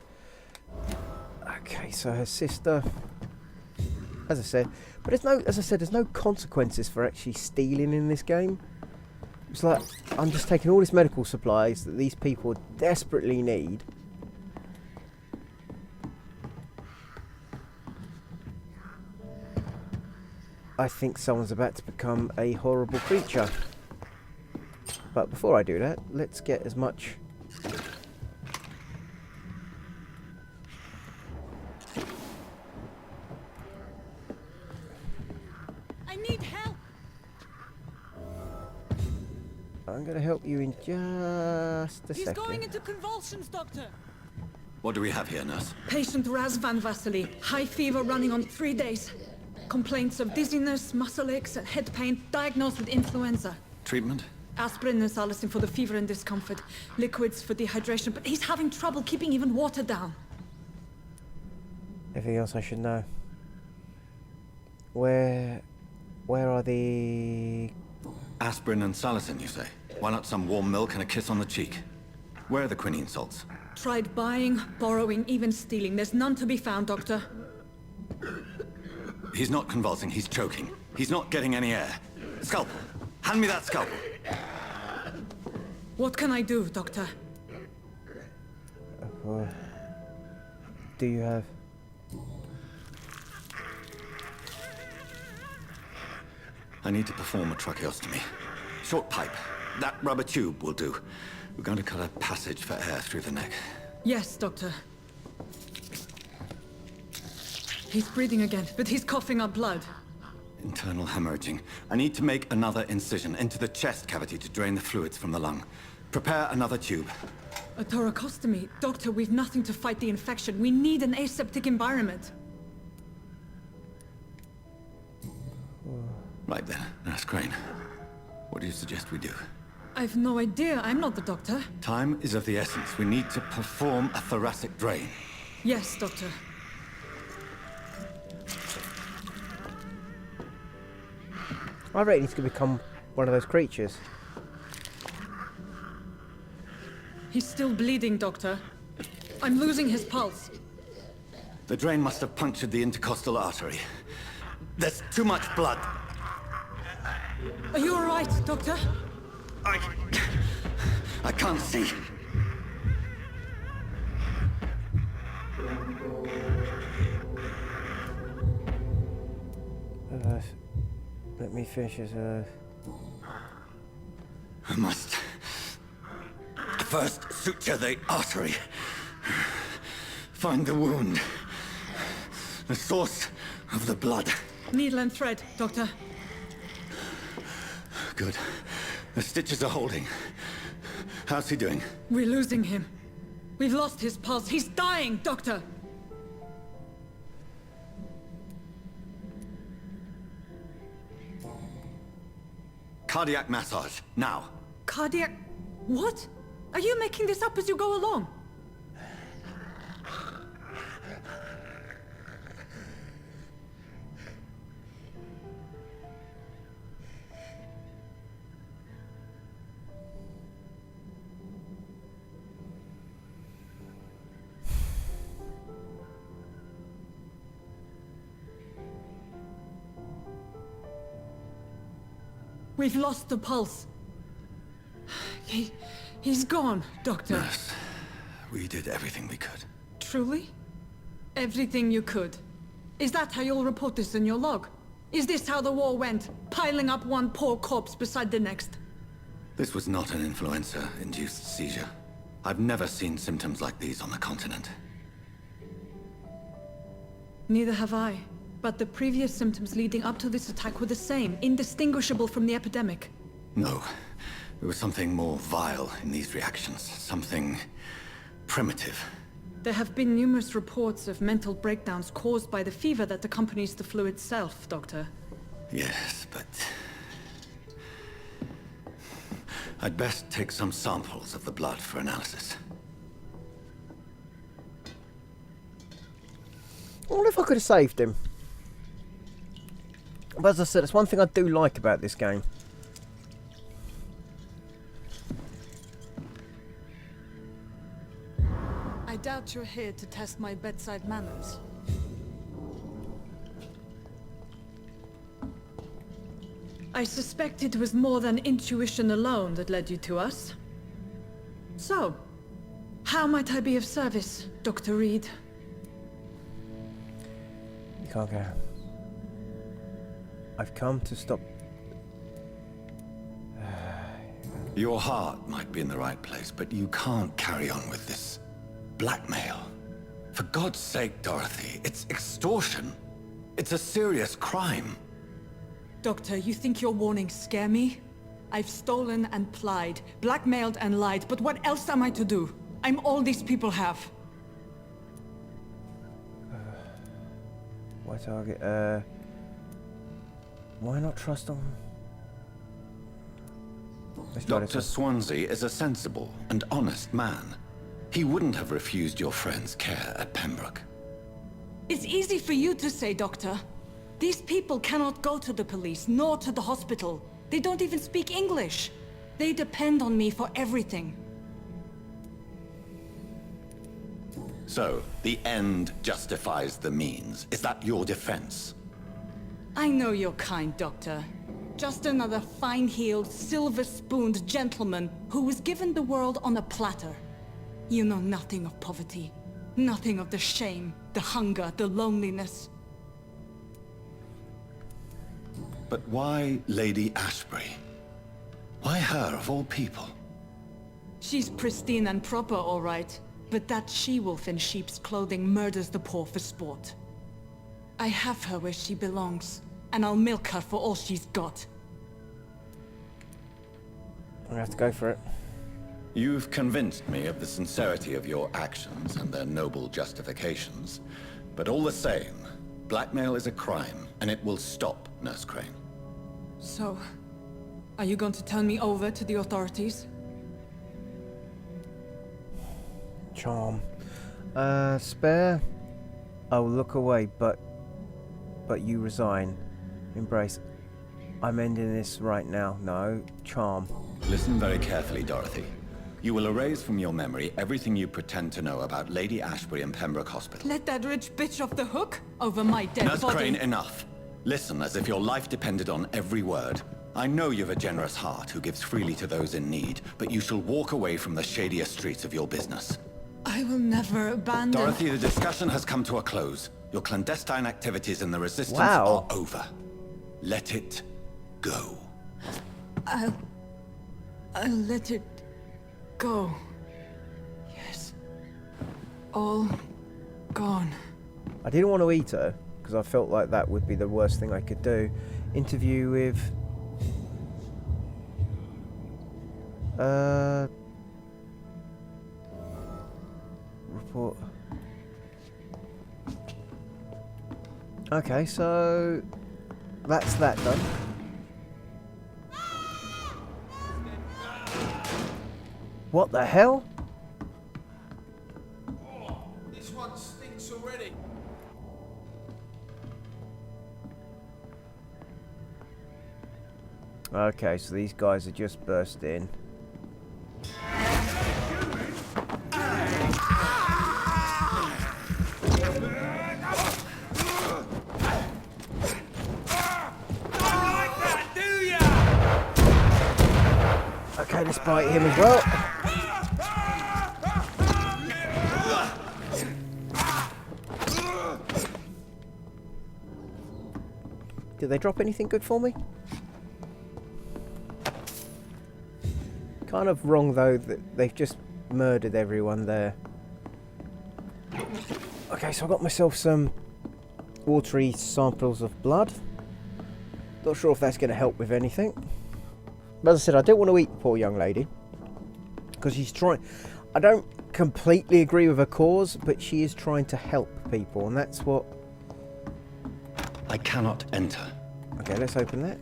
Okay, so her sister. As I said, but there's no consequences for actually stealing in this game. It's like I'm just taking all these medical supplies that these people desperately need. I think someone's about to become a horrible creature. But before I do that, let's get as much... I need help! I'm going to help you in just a second. He's going into convulsions, Doctor! What do we have here, nurse? Patient Raz Van Vasily. High fever running on 3 days. Complaints of dizziness, muscle aches, and head pain. Diagnosed with influenza. Treatment? Aspirin and salicin for the fever and discomfort. Liquids for dehydration, but he's having trouble keeping even water down. Anything else I should know? Where are the... Aspirin and salicin, you say? Why not some warm milk and a kiss on the cheek? Where are the quinine salts? Tried buying, borrowing, even stealing. There's none to be found, Doctor. He's not convulsing, he's choking. He's not getting any air. Scalpel! Hand me that scalpel! What can I do, Doctor? Do you have... I need to perform a tracheostomy. Short pipe. That rubber tube will do. We're going to cut a passage for air through the neck. Yes, Doctor. He's breathing again, but he's coughing up blood. Internal hemorrhaging. I need to make another incision into the chest cavity to drain the fluids from the lung. Prepare another tube. A thoracostomy. Doctor, we've nothing to fight the infection. We need an aseptic environment. Right then, Nurse Crane. What do you suggest we do? I've no idea. I'm not the doctor. Time is of the essence. We need to perform a thoracic drain. Yes, Doctor. I reckon he's going to become one of those creatures. He's still bleeding, Doctor. I'm losing his pulse. The drain must have punctured the intercostal artery. There's too much blood. Are you all right, Doctor? I can't see. Let me finish this. I must first suture the artery. Find the wound. The source of the blood. Needle and thread, Doctor. Good. The stitches are holding. How's he doing? We're losing him. We've lost his pulse. He's dying, Doctor! Cardiac massage, now. Cardiac... What? Are you making this up as you go along? We've lost the pulse. He's gone, Doctor. Nurse, we did everything we could. Truly? Everything you could. Is that how you'll report this in your log? Is this how the war went? Piling up one poor corpse beside the next? This was not an influenza-induced seizure. I've never seen symptoms like these on the continent. Neither have I. But the previous symptoms leading up to this attack were the same, indistinguishable from the epidemic. No. There was something more vile in these reactions. Something primitive. There have been numerous reports of mental breakdowns caused by the fever that accompanies the flu itself, Doctor. Yes, but... I'd best take some samples of the blood for analysis. I wonder if I could have saved him. But as I said, it's one thing I do like about this game. I doubt you're here to test my bedside manners. I suspect it was more than intuition alone that led you to us. So, how might I be of service, Dr. Reed? You can't go. I've come to stop... Your heart might be in the right place, but you can't carry on with this blackmail. For God's sake, Dorothy, it's extortion. It's a serious crime. Doctor, you think your warnings scare me? I've stolen and plied, blackmailed and lied, but what else am I to do? I'm all these people have. Why target? Why not trust them? Dr. Swansea is a sensible and honest man. He wouldn't have refused your friend's care at Pembroke. It's easy for you to say, Doctor. These people cannot go to the police, nor to the hospital. They don't even speak English. They depend on me for everything. So, the end justifies the means. Is that your defense? I know you're kind, Doctor. Just another fine-heeled, silver-spooned gentleman who was given the world on a platter. You know nothing of poverty. Nothing of the shame, the hunger, the loneliness. But why Lady Ashbury? Why her, of all people? She's pristine and proper, all right. But that she-wolf in sheep's clothing murders the poor for sport. I have her where she belongs, and I'll milk her for all she's got. I'm gonna have to go for it. You've convinced me of the sincerity of your actions and their noble justifications. But all the same, blackmail is a crime, and it will stop, Nurse Crane. So, are you going to turn me over to the authorities? Charm. Spare. I'll look away, but you resign. Embrace. I'm ending this right now. No. Charm. Listen very carefully, Dorothy. You will erase from your memory everything you pretend to know about Lady Ashbury and Pembroke Hospital. Let that rich bitch off the hook over my dead Nurse body. Crane, enough. Listen as if your life depended on every word. I know you've a generous heart who gives freely to those in need, but you shall walk away from the shadier streets of your business. I will never abandon... Dorothy, the discussion has come to a close. Your clandestine activities in the Resistance Wow. are over. Let it go. I'll let it go. Yes. All gone. I didn't want to eat her, because I felt like that would be the worst thing I could do. Interview with... Report... Okay, so... That's that done. What the hell? Oh, this one stinks already. Okay, so these guys are just burst in. Okay, let's bite him as well. Did they drop anything good for me? Kind of wrong though that they've just murdered everyone there. Okay, so I got myself some watery samples of blood. Not sure if that's going to help with anything. But as I said, I don't want to eat the poor young lady. Because she's trying... I don't completely agree with her cause, but she is trying to help people, and that's what... I cannot enter. Okay, let's open that.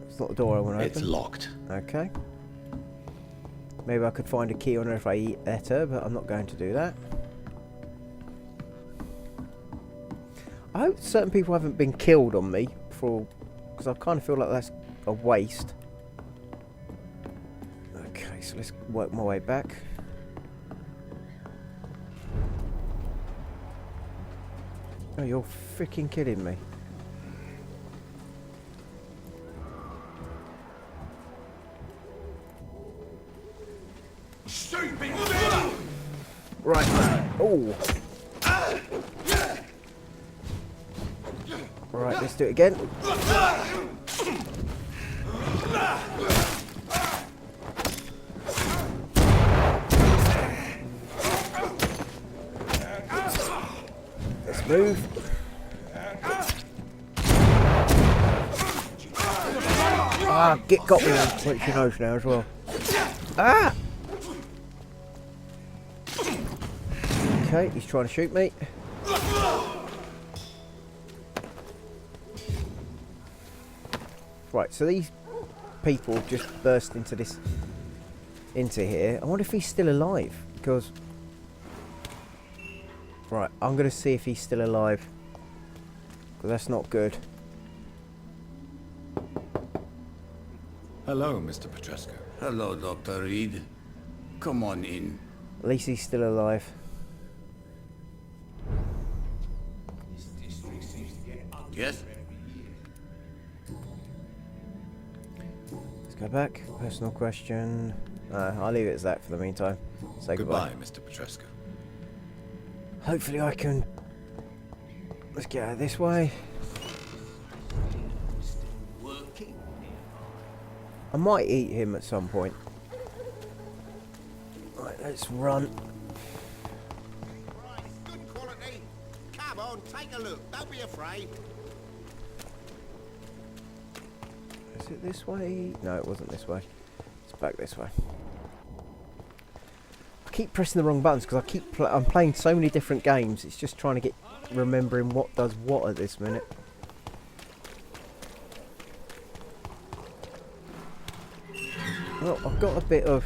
It's not the door I want to open. It's locked. Okay. Maybe I could find a key on her if I eat at her, but I'm not going to do that. I hope certain people haven't been killed on me before, because I kind of feel like that's a waste. Okay, so let's work my way back. Oh, you're freaking kidding me. Right. Oh. Right, let's do it again. Let's move. Ah, got me on your nose now as well. Ah! Okay, he's trying to shoot me. Right, so these people just burst into here. I wonder if he's still alive, because... Right, I'm going to see if he's still alive, because that's not good. Hello, Mr. Petrescu. Hello, Dr. Reed. Come on in. At least he's still alive. Yes? Let's go back. Personal question. I'll leave it as that for the meantime. Say goodbye. Goodbye, Mr. Petrescu. Hopefully I can... Let's get out of this way. I might eat him at some point. Right, let's run. Good quality. Come on, Take a look. Don't be afraid. Is it this way? No, it wasn't this way. It's back this way. I keep pressing the wrong buttons because I'm playing so many different games. It's just trying to get remembering what does what at this minute. Well, I've got a bit of...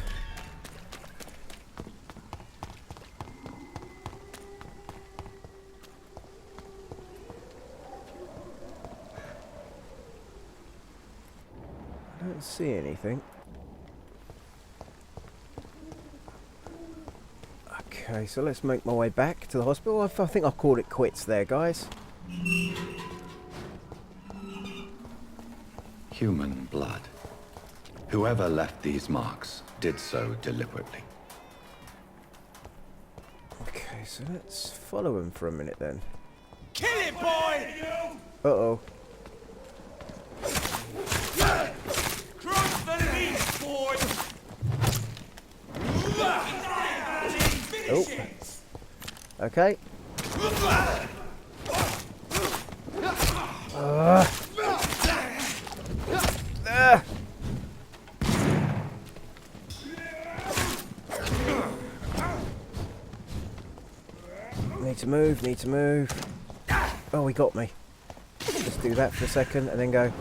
I don't see anything. Okay, so let's make my way back to the hospital. I think I'll call it quits there, guys. Human blood. Whoever left these marks did so deliberately. Okay, so let's follow him for a minute then. Kill it, boy! Uh-oh. Cross the beast, boy! Oh. Okay. Need to move, need to move. Oh, he got me. Let's do that for a second and then go.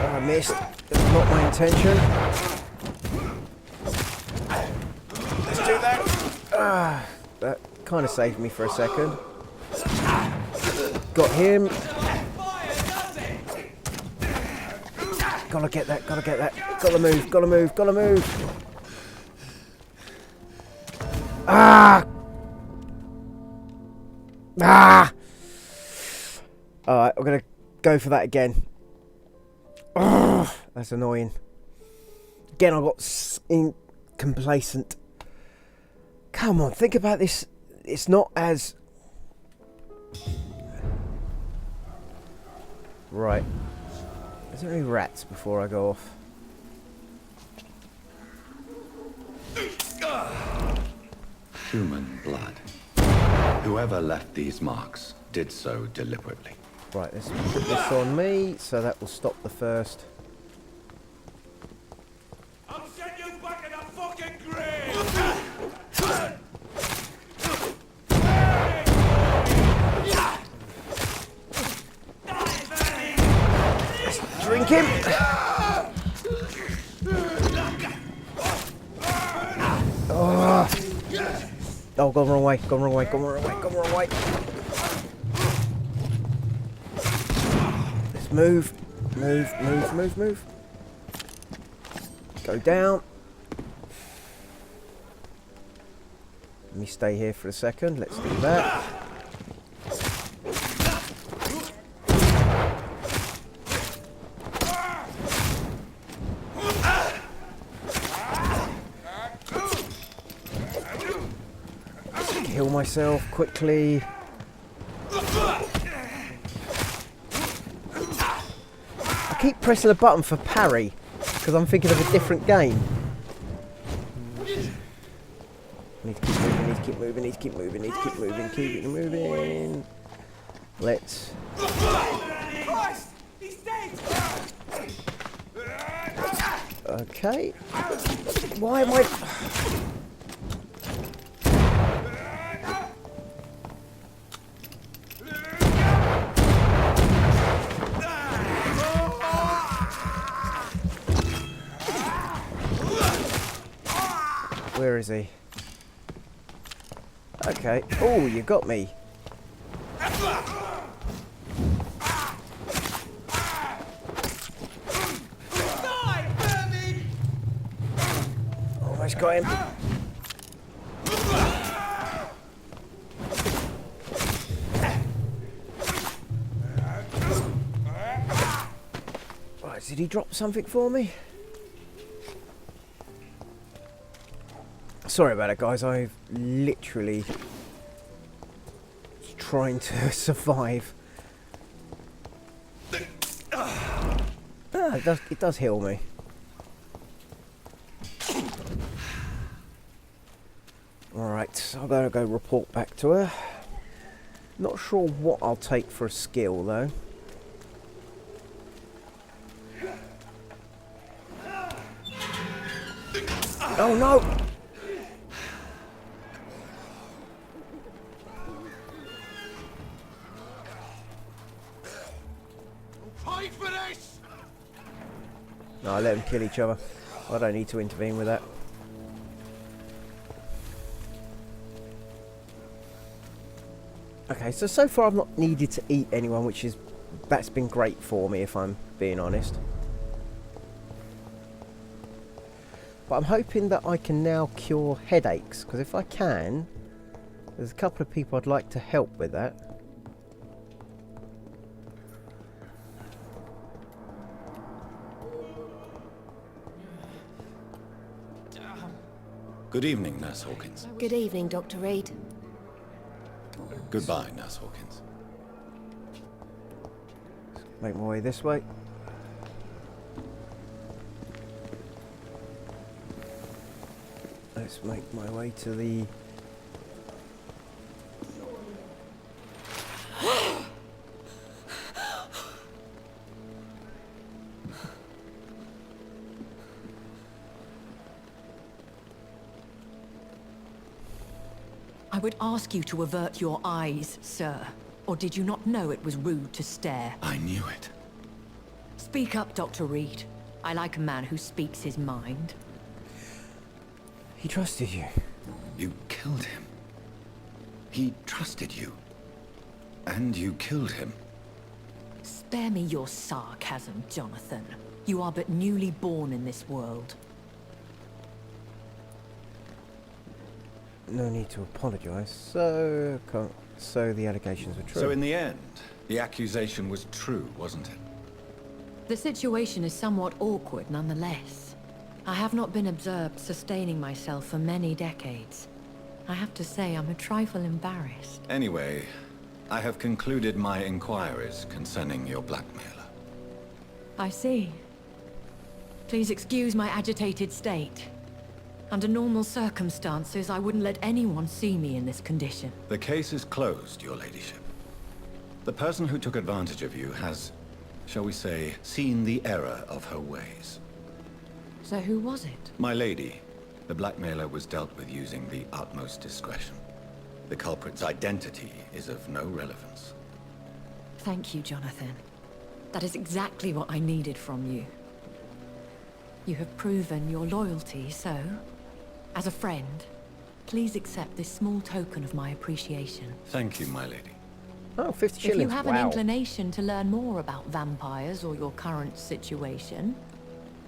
I missed. That's not my intention. Let's do that. That kind of saved me for a second. Got him. Gotta get that, gotta get that. Gotta move, gotta move, gotta move. Ah! Ah! Alright, I'm gonna go for that again. Oh, that's annoying. Again, I got complacent. Come on, think about this. It's not as... Right. Is there any rats before I go off? Human blood. Whoever left these marks did so deliberately. Right, let's put this on me, so that will stop the first. I'm sending you back in the fucking grave! Let's drink him! Oh, gone the wrong way, gone the wrong way, gone the wrong way, gone the wrong way. Let's move, move, move, move, move. Go down. Let me stay here for a second, let's do that. Heal myself quickly. I keep pressing the button for parry because I'm thinking of a different game. Need to keep moving, need to keep moving, need to keep moving, need to keep moving, keep moving. Let's... Okay. Why am I... Where is he? Okay. Oh, you got me. Almost got him. Right, did he drop something for me? Sorry about it, guys. I've literally just trying to survive. It does heal me. Alright, I'm going to go report back to her. Not sure what I'll take for a skill though. Oh no! Fight for this! No, I let them kill each other. I don't need to intervene with that. Okay, so far I've not needed to eat anyone, that's been great for me if I'm being honest. But I'm hoping that I can now cure headaches, because if I can, there's a couple of people I'd like to help with that. Good evening, Nurse Hawkins. Good evening, Dr. Reed. Goodbye, Nurse Hawkins. Make my way this way. Let's make my way to the... I would ask you to avert your eyes, sir. Or did you not know it was rude to stare? I knew it. Speak up, Dr. Reed. I like a man who speaks his mind. He trusted you. You killed him. He trusted you. And you killed him. Spare me your sarcasm, Jonathan. You are but newly born in this world. No need to apologise. So the allegations were true. So in the end, the accusation was true, wasn't it? The situation is somewhat awkward nonetheless. I have not been observed sustaining myself for many decades. I have to say I'm a trifle embarrassed. Anyway, I have concluded my inquiries concerning your blackmailer. I see. Please excuse my agitated state. Under normal circumstances, I wouldn't let anyone see me in this condition. The case is closed, your ladyship. The person who took advantage of you has, shall we say, seen the error of her ways. So who was it? My lady, the blackmailer was dealt with using the utmost discretion. The culprit's identity is of no relevance. Thank you, Jonathan. That is exactly what I needed from you. You have proven your loyalty, so, as a friend, please accept this small token of my appreciation. Thank you, my lady. Oh, 50 shillings, If you have wow. an inclination to learn more about vampires or your current situation,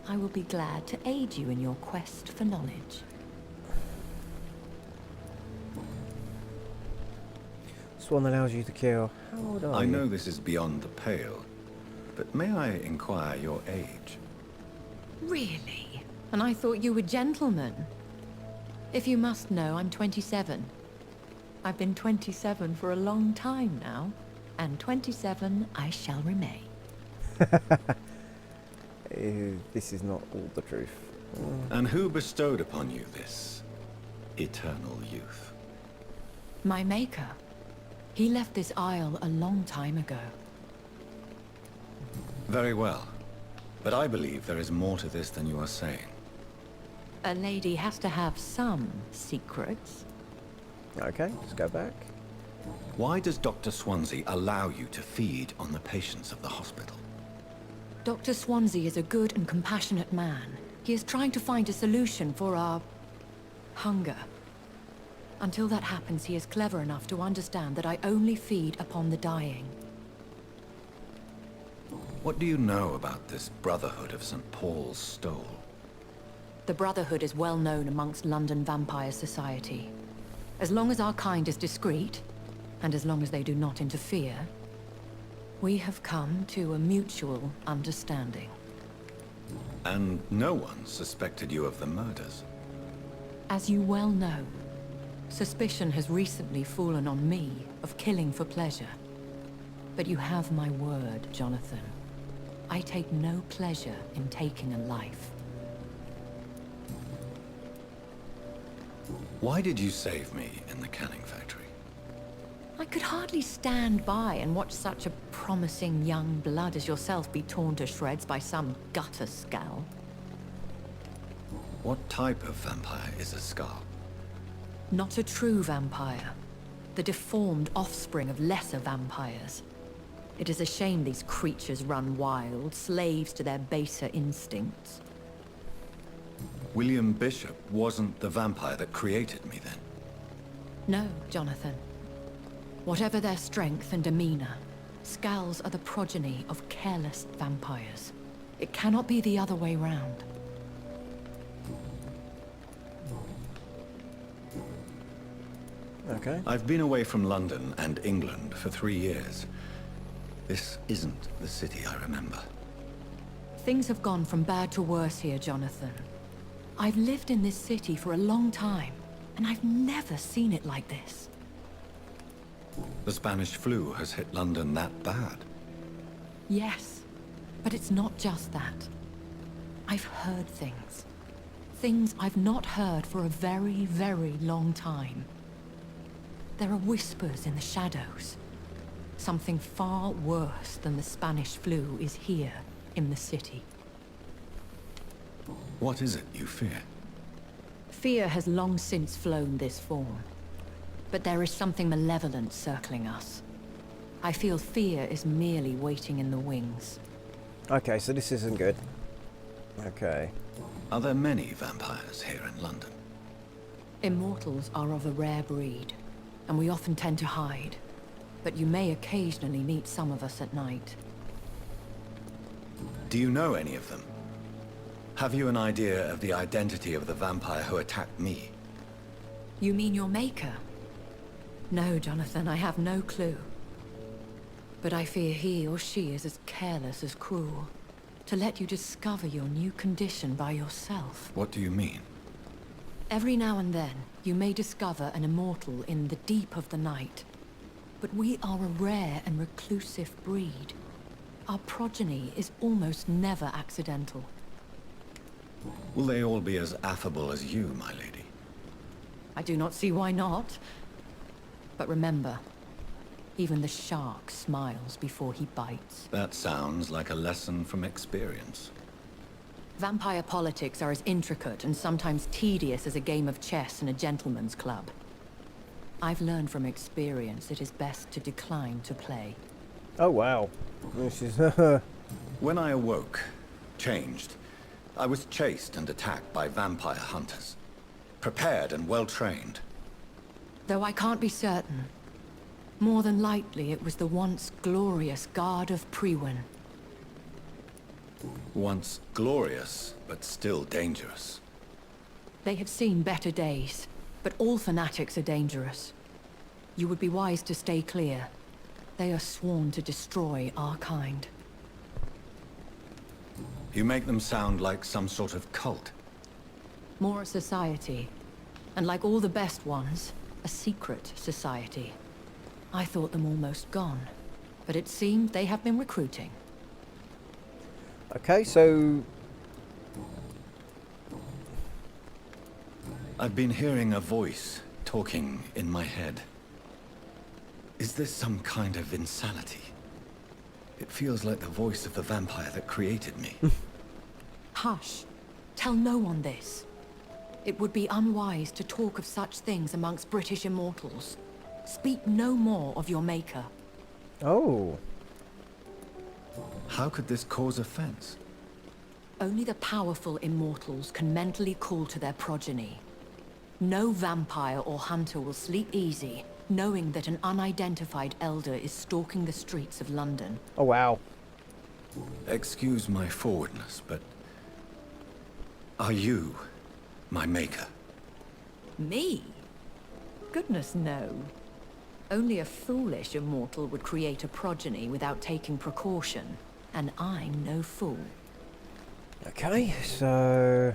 I will be glad to aid you in your quest for knowledge. This one allows you to kill. How old are I you? know this is beyond the pale, but may I inquire your age? Really? And I thought you were gentlemen. If you must know, I'm 27. I've been 27 for a long time now, and 27 I shall remain. This is not all the truth. And who bestowed upon you this eternal youth? My maker. He left this isle a long time ago. Very well. But I believe there is more to this than you are saying. A lady has to have some secrets. Okay, let's go back. Why does Dr. Swansea allow you to feed on the patients of the hospital? Dr. Swansea is a good and compassionate man. He is trying to find a solution for our hunger. Until that happens, he is clever enough to understand that I only feed upon the dying. What do you know about this Brotherhood of St. Paul's Stole? The Brotherhood is well known amongst London Vampire Society. As long as our kind is discreet, and as long as they do not interfere, we have come to a mutual understanding. And no one suspected you of the murders? As you well know, Suspicion has recently fallen on me of killing for pleasure. But you have my word, Jonathan. I take no pleasure in taking a life. Why did you save me in the canning factory? I could hardly stand by and watch such a promising young blood as yourself be torn to shreds by some gutter scowl. What type of vampire is a Scar? Not a true vampire. The deformed offspring of lesser vampires. It is a shame these creatures run wild, slaves to their baser instincts. William Bishop wasn't the vampire that created me then? No, Jonathan. Whatever their strength and demeanor, Scowls are the progeny of careless vampires. It cannot be the other way round. Okay. I've been away from London and England for 3 years. This isn't the city I remember. Things have gone from bad to worse here, Jonathan. I've lived in this city for a long time, and I've never seen it like this. The Spanish flu has hit London that bad? Yes, but it's not just that. I've heard things. Things I've not heard for a very, very long time. There are whispers in the shadows. Something far worse than the Spanish flu is here in the city. What is it you fear? Fear has long since flown this form. But there is something malevolent circling us. I feel fear is merely waiting in the wings. Okay, so this isn't good. Okay. Are there many vampires here in London? Immortals are of a rare breed, and we often tend to hide. But you may occasionally meet some of us at night. Do you know any of them? Have you an idea of the identity of the vampire who attacked me? You mean your maker? No, Jonathan, I have no clue. But I fear he or she is as careless as cruel. To let you discover your new condition by yourself. What do you mean? Every now and then, you may discover an immortal in the deep of the night. But we are a rare and reclusive breed. Our progeny is almost never accidental. Will they all be as affable as you, my lady? I do not see why not. But remember, even the shark smiles before he bites. That sounds like a lesson from experience. Vampire politics are as intricate and sometimes tedious as a game of chess in a gentleman's club. I've learned from experience it is best to decline to play. Oh wow. This is When I awoke, changed, I was chased and attacked by vampire hunters. Prepared and well-trained. Though I can't be certain. More than likely it was the once glorious Guard of Priwen. Once glorious, but still dangerous. They have seen better days, but all fanatics are dangerous. You would be wise to stay clear. They are sworn to destroy our kind. You make them sound like some sort of cult. More a society. And like all the best ones, a secret society. I thought them almost gone, but it seemed they have been recruiting. Okay, so I've been hearing a voice talking in my head. Is this some kind of insanity? It feels like the voice of the vampire that created me. Hush. Tell no one this. It would be unwise to talk of such things amongst British immortals. Speak no more of your maker. oh. How could this cause offense? Only the powerful immortals can mentally call to their progeny. No vampire or hunter will sleep easy, knowing that an unidentified elder is stalking the streets of London. Oh wow. Excuse my forwardness, but are you my maker? Me? Goodness, no. Only a foolish immortal would create a progeny without taking precaution, and I'm no fool. Okay, so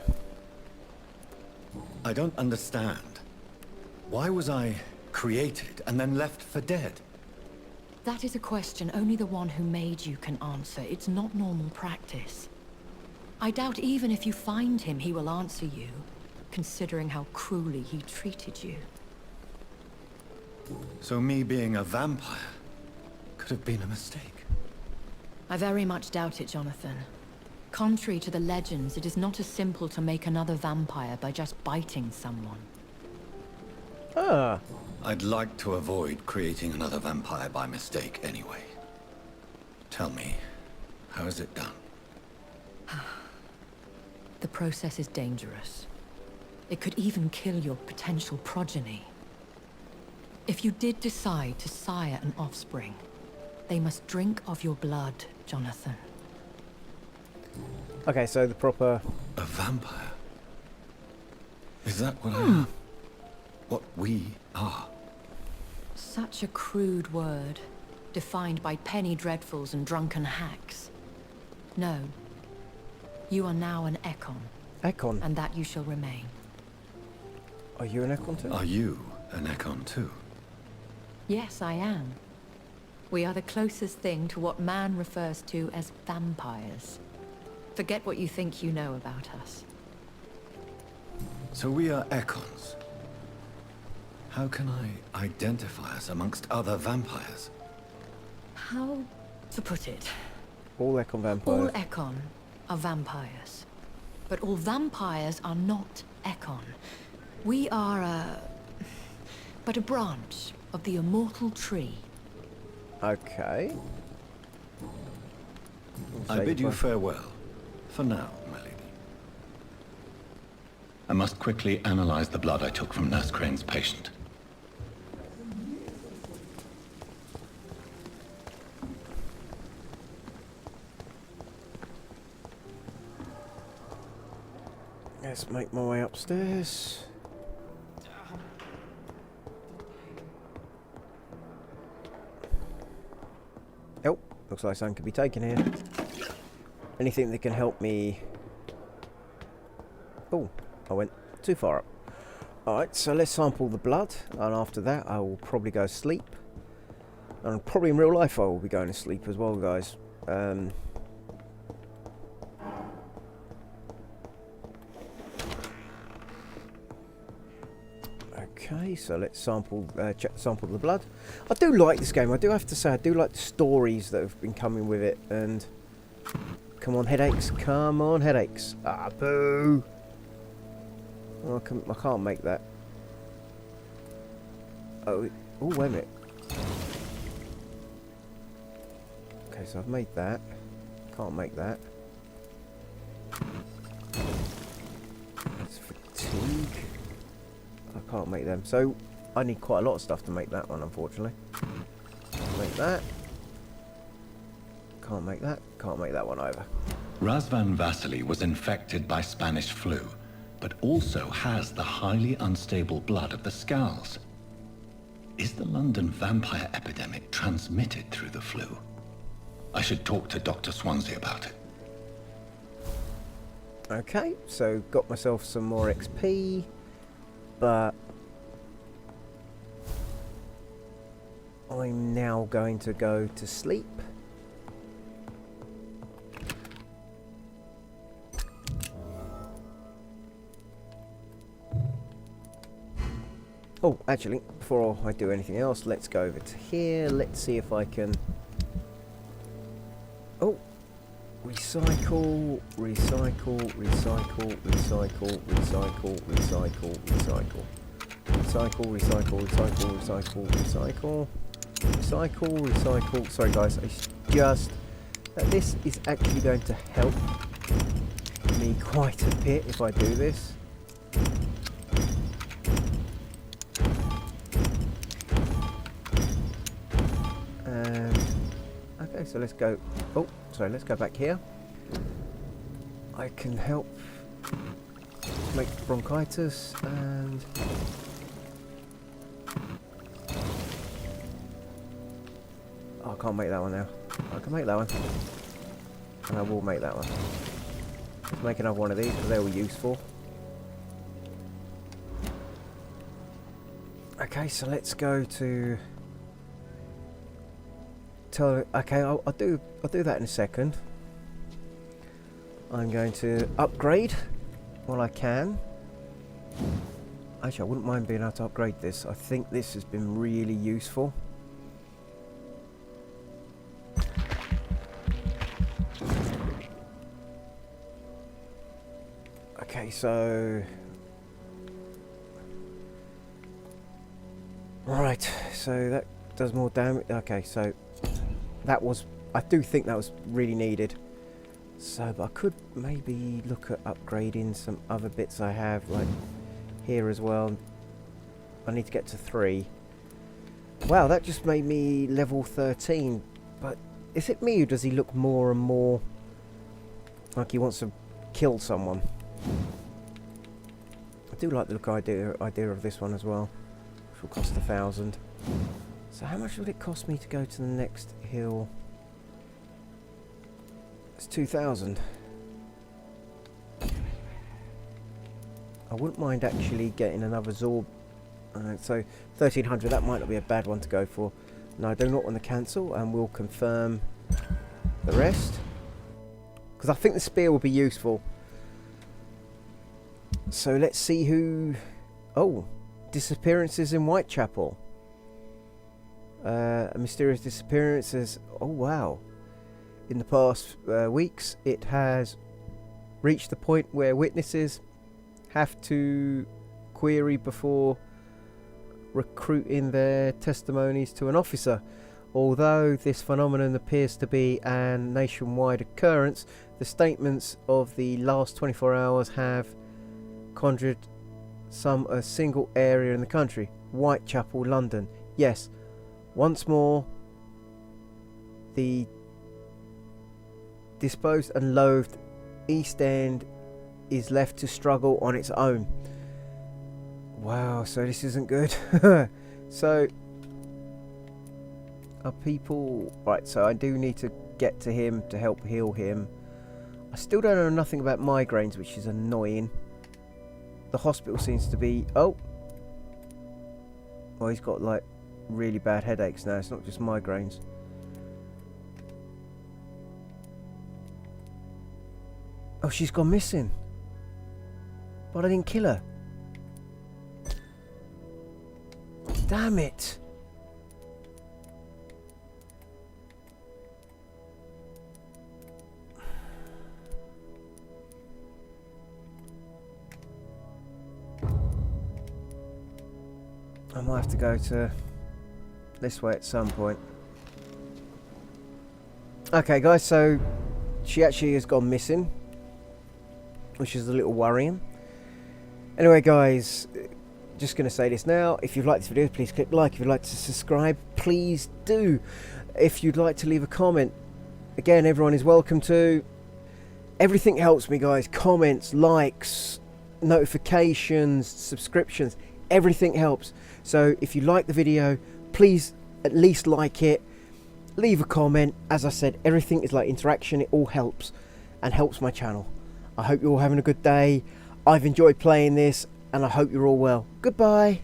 I don't understand. Why was I created and then left for dead? That is a question only the one who made you can answer. It's not normal practice. I doubt even if you find him, he will answer you, considering how cruelly he treated you. So me being a vampire could have been a mistake. I very much doubt it, Jonathan. Contrary to the legends, it is not as simple to make another vampire by just biting someone. Ah. I'd like to avoid creating another vampire by mistake anyway. Tell me, how is it done? The process is dangerous. It could even kill your potential progeny. If you did decide to sire an offspring, they must drink of your blood, Jonathan. Okay, so the proper... A vampire? Is that what I am? What we are? Such a crude word, defined by penny dreadfuls and drunken hacks. No. You are now an Ekon. Ekon? And that you shall remain. Are you an Ekon too? Are you an Ekon too? Yes, I am. We are the closest thing to what man refers to as vampires. Forget what you think you know about us. So we are Ekons. How can I identify us amongst other vampires? How to put it? All Ekon vampires. All Ekon are vampires. But all vampires are not Ekon. We are but a branch of the immortal tree. Okay. I bid you farewell. For now, my lady. I must quickly analyze the blood I took from Nurse Crane's patient. Let's make my way upstairs. Oh, looks like something could be taken here. Anything that can help me... Oh, I went too far up. Alright, so let's sample the blood, and after that I will probably go to sleep. And probably in real life I will be going to sleep as well, guys. Okay, so let's sample the blood. I do like this game. I do have to say, I do like the stories that have been coming with it. And come on, headaches! Come on, headaches! Ah, boo! Oh, I can't make that. Oh, wait a minute. Okay, so I've made that. Can't make that. That's fatigue. I can't make them. So I need quite a lot of stuff to make that one, unfortunately. Make that. Can't make that. Can't make that one either. Razvan Vasily was infected by Spanish flu, but also has the highly unstable blood of the Scowls. Is the London vampire epidemic transmitted through the flu? I should talk to Dr. Swansea about it. Okay, so got myself some more XP, but I'm now going to go to sleep. Oh, actually, before I do anything else, let's go over to here. Let's see if I can... Oh! Recycle, recycle, recycle, recycle, recycle, recycle, recycle. Recycle, recycle, recycle, recycle, recycle. Recycle, recycle. Sorry guys, it's just... this is actually going to help me quite a bit if I do this. Okay, so let's go... Oh, sorry, let's go back here. I can help make bronchitis and... Oh, I can't make that one now. I can make that one. And I will make that one. Let's make another one of these because they were useful. Okay, so let's go to okay, I'll do that in a second. I'm going to upgrade while I can. Actually, I wouldn't mind being able to upgrade this. I think this has been really useful. Okay, so right, so that does more damage. Okay, so that was, I do think that was really needed. So, but I could maybe look at upgrading some other bits I have, like here as well. I need to get to 3. Wow, that just made me level 13. But is it me, or does he look more and more like he wants to kill someone? I do like the look idea of this one as well, which will cost 1,000. So how much would it cost me to go to the next hill? It's 2,000. I wouldn't mind actually getting another Zorb. So 1,300, that might not be a bad one to go for. No, I do not want to cancel, and we'll confirm the rest. Because I think the spear will be useful. So let's see who... Oh, disappearances in Whitechapel. Mysterious disappearances. Oh, wow. In the past weeks, it has reached the point where witnesses have to query before recruiting their testimonies to an officer. Although this phenomenon appears to be a nationwide occurrence, the statements of the last 24 hours have conjured a single area in the country. Whitechapel, London. Yes, once more, the disposed and loathed East End is left to struggle on its own. Wow, so this isn't good. So, are people... Right, so I do need to get to him to help heal him. I still don't know nothing about migraines, which is annoying. The hospital seems to be... Oh! Well, he's got, like, really bad headaches now. It's not just migraines. Oh, she's gone missing. But I didn't kill her. Damn it. I might have to go to this way at some point. Okay, guys, so she actually has gone missing, which is a little worrying. Anyway, guys, just going to say this now. If you've liked this video, please click like. If you'd like to subscribe, please do. If you'd like to leave a comment, again, everyone is welcome to. Everything helps me, guys. Comments, likes, notifications, subscriptions, everything helps. So if you like the video, please at least like it. Leave a comment. As I said, everything is like interaction. It all helps and helps my channel. I hope you're all having a good day. I've enjoyed playing this, and I hope you're all well. Goodbye.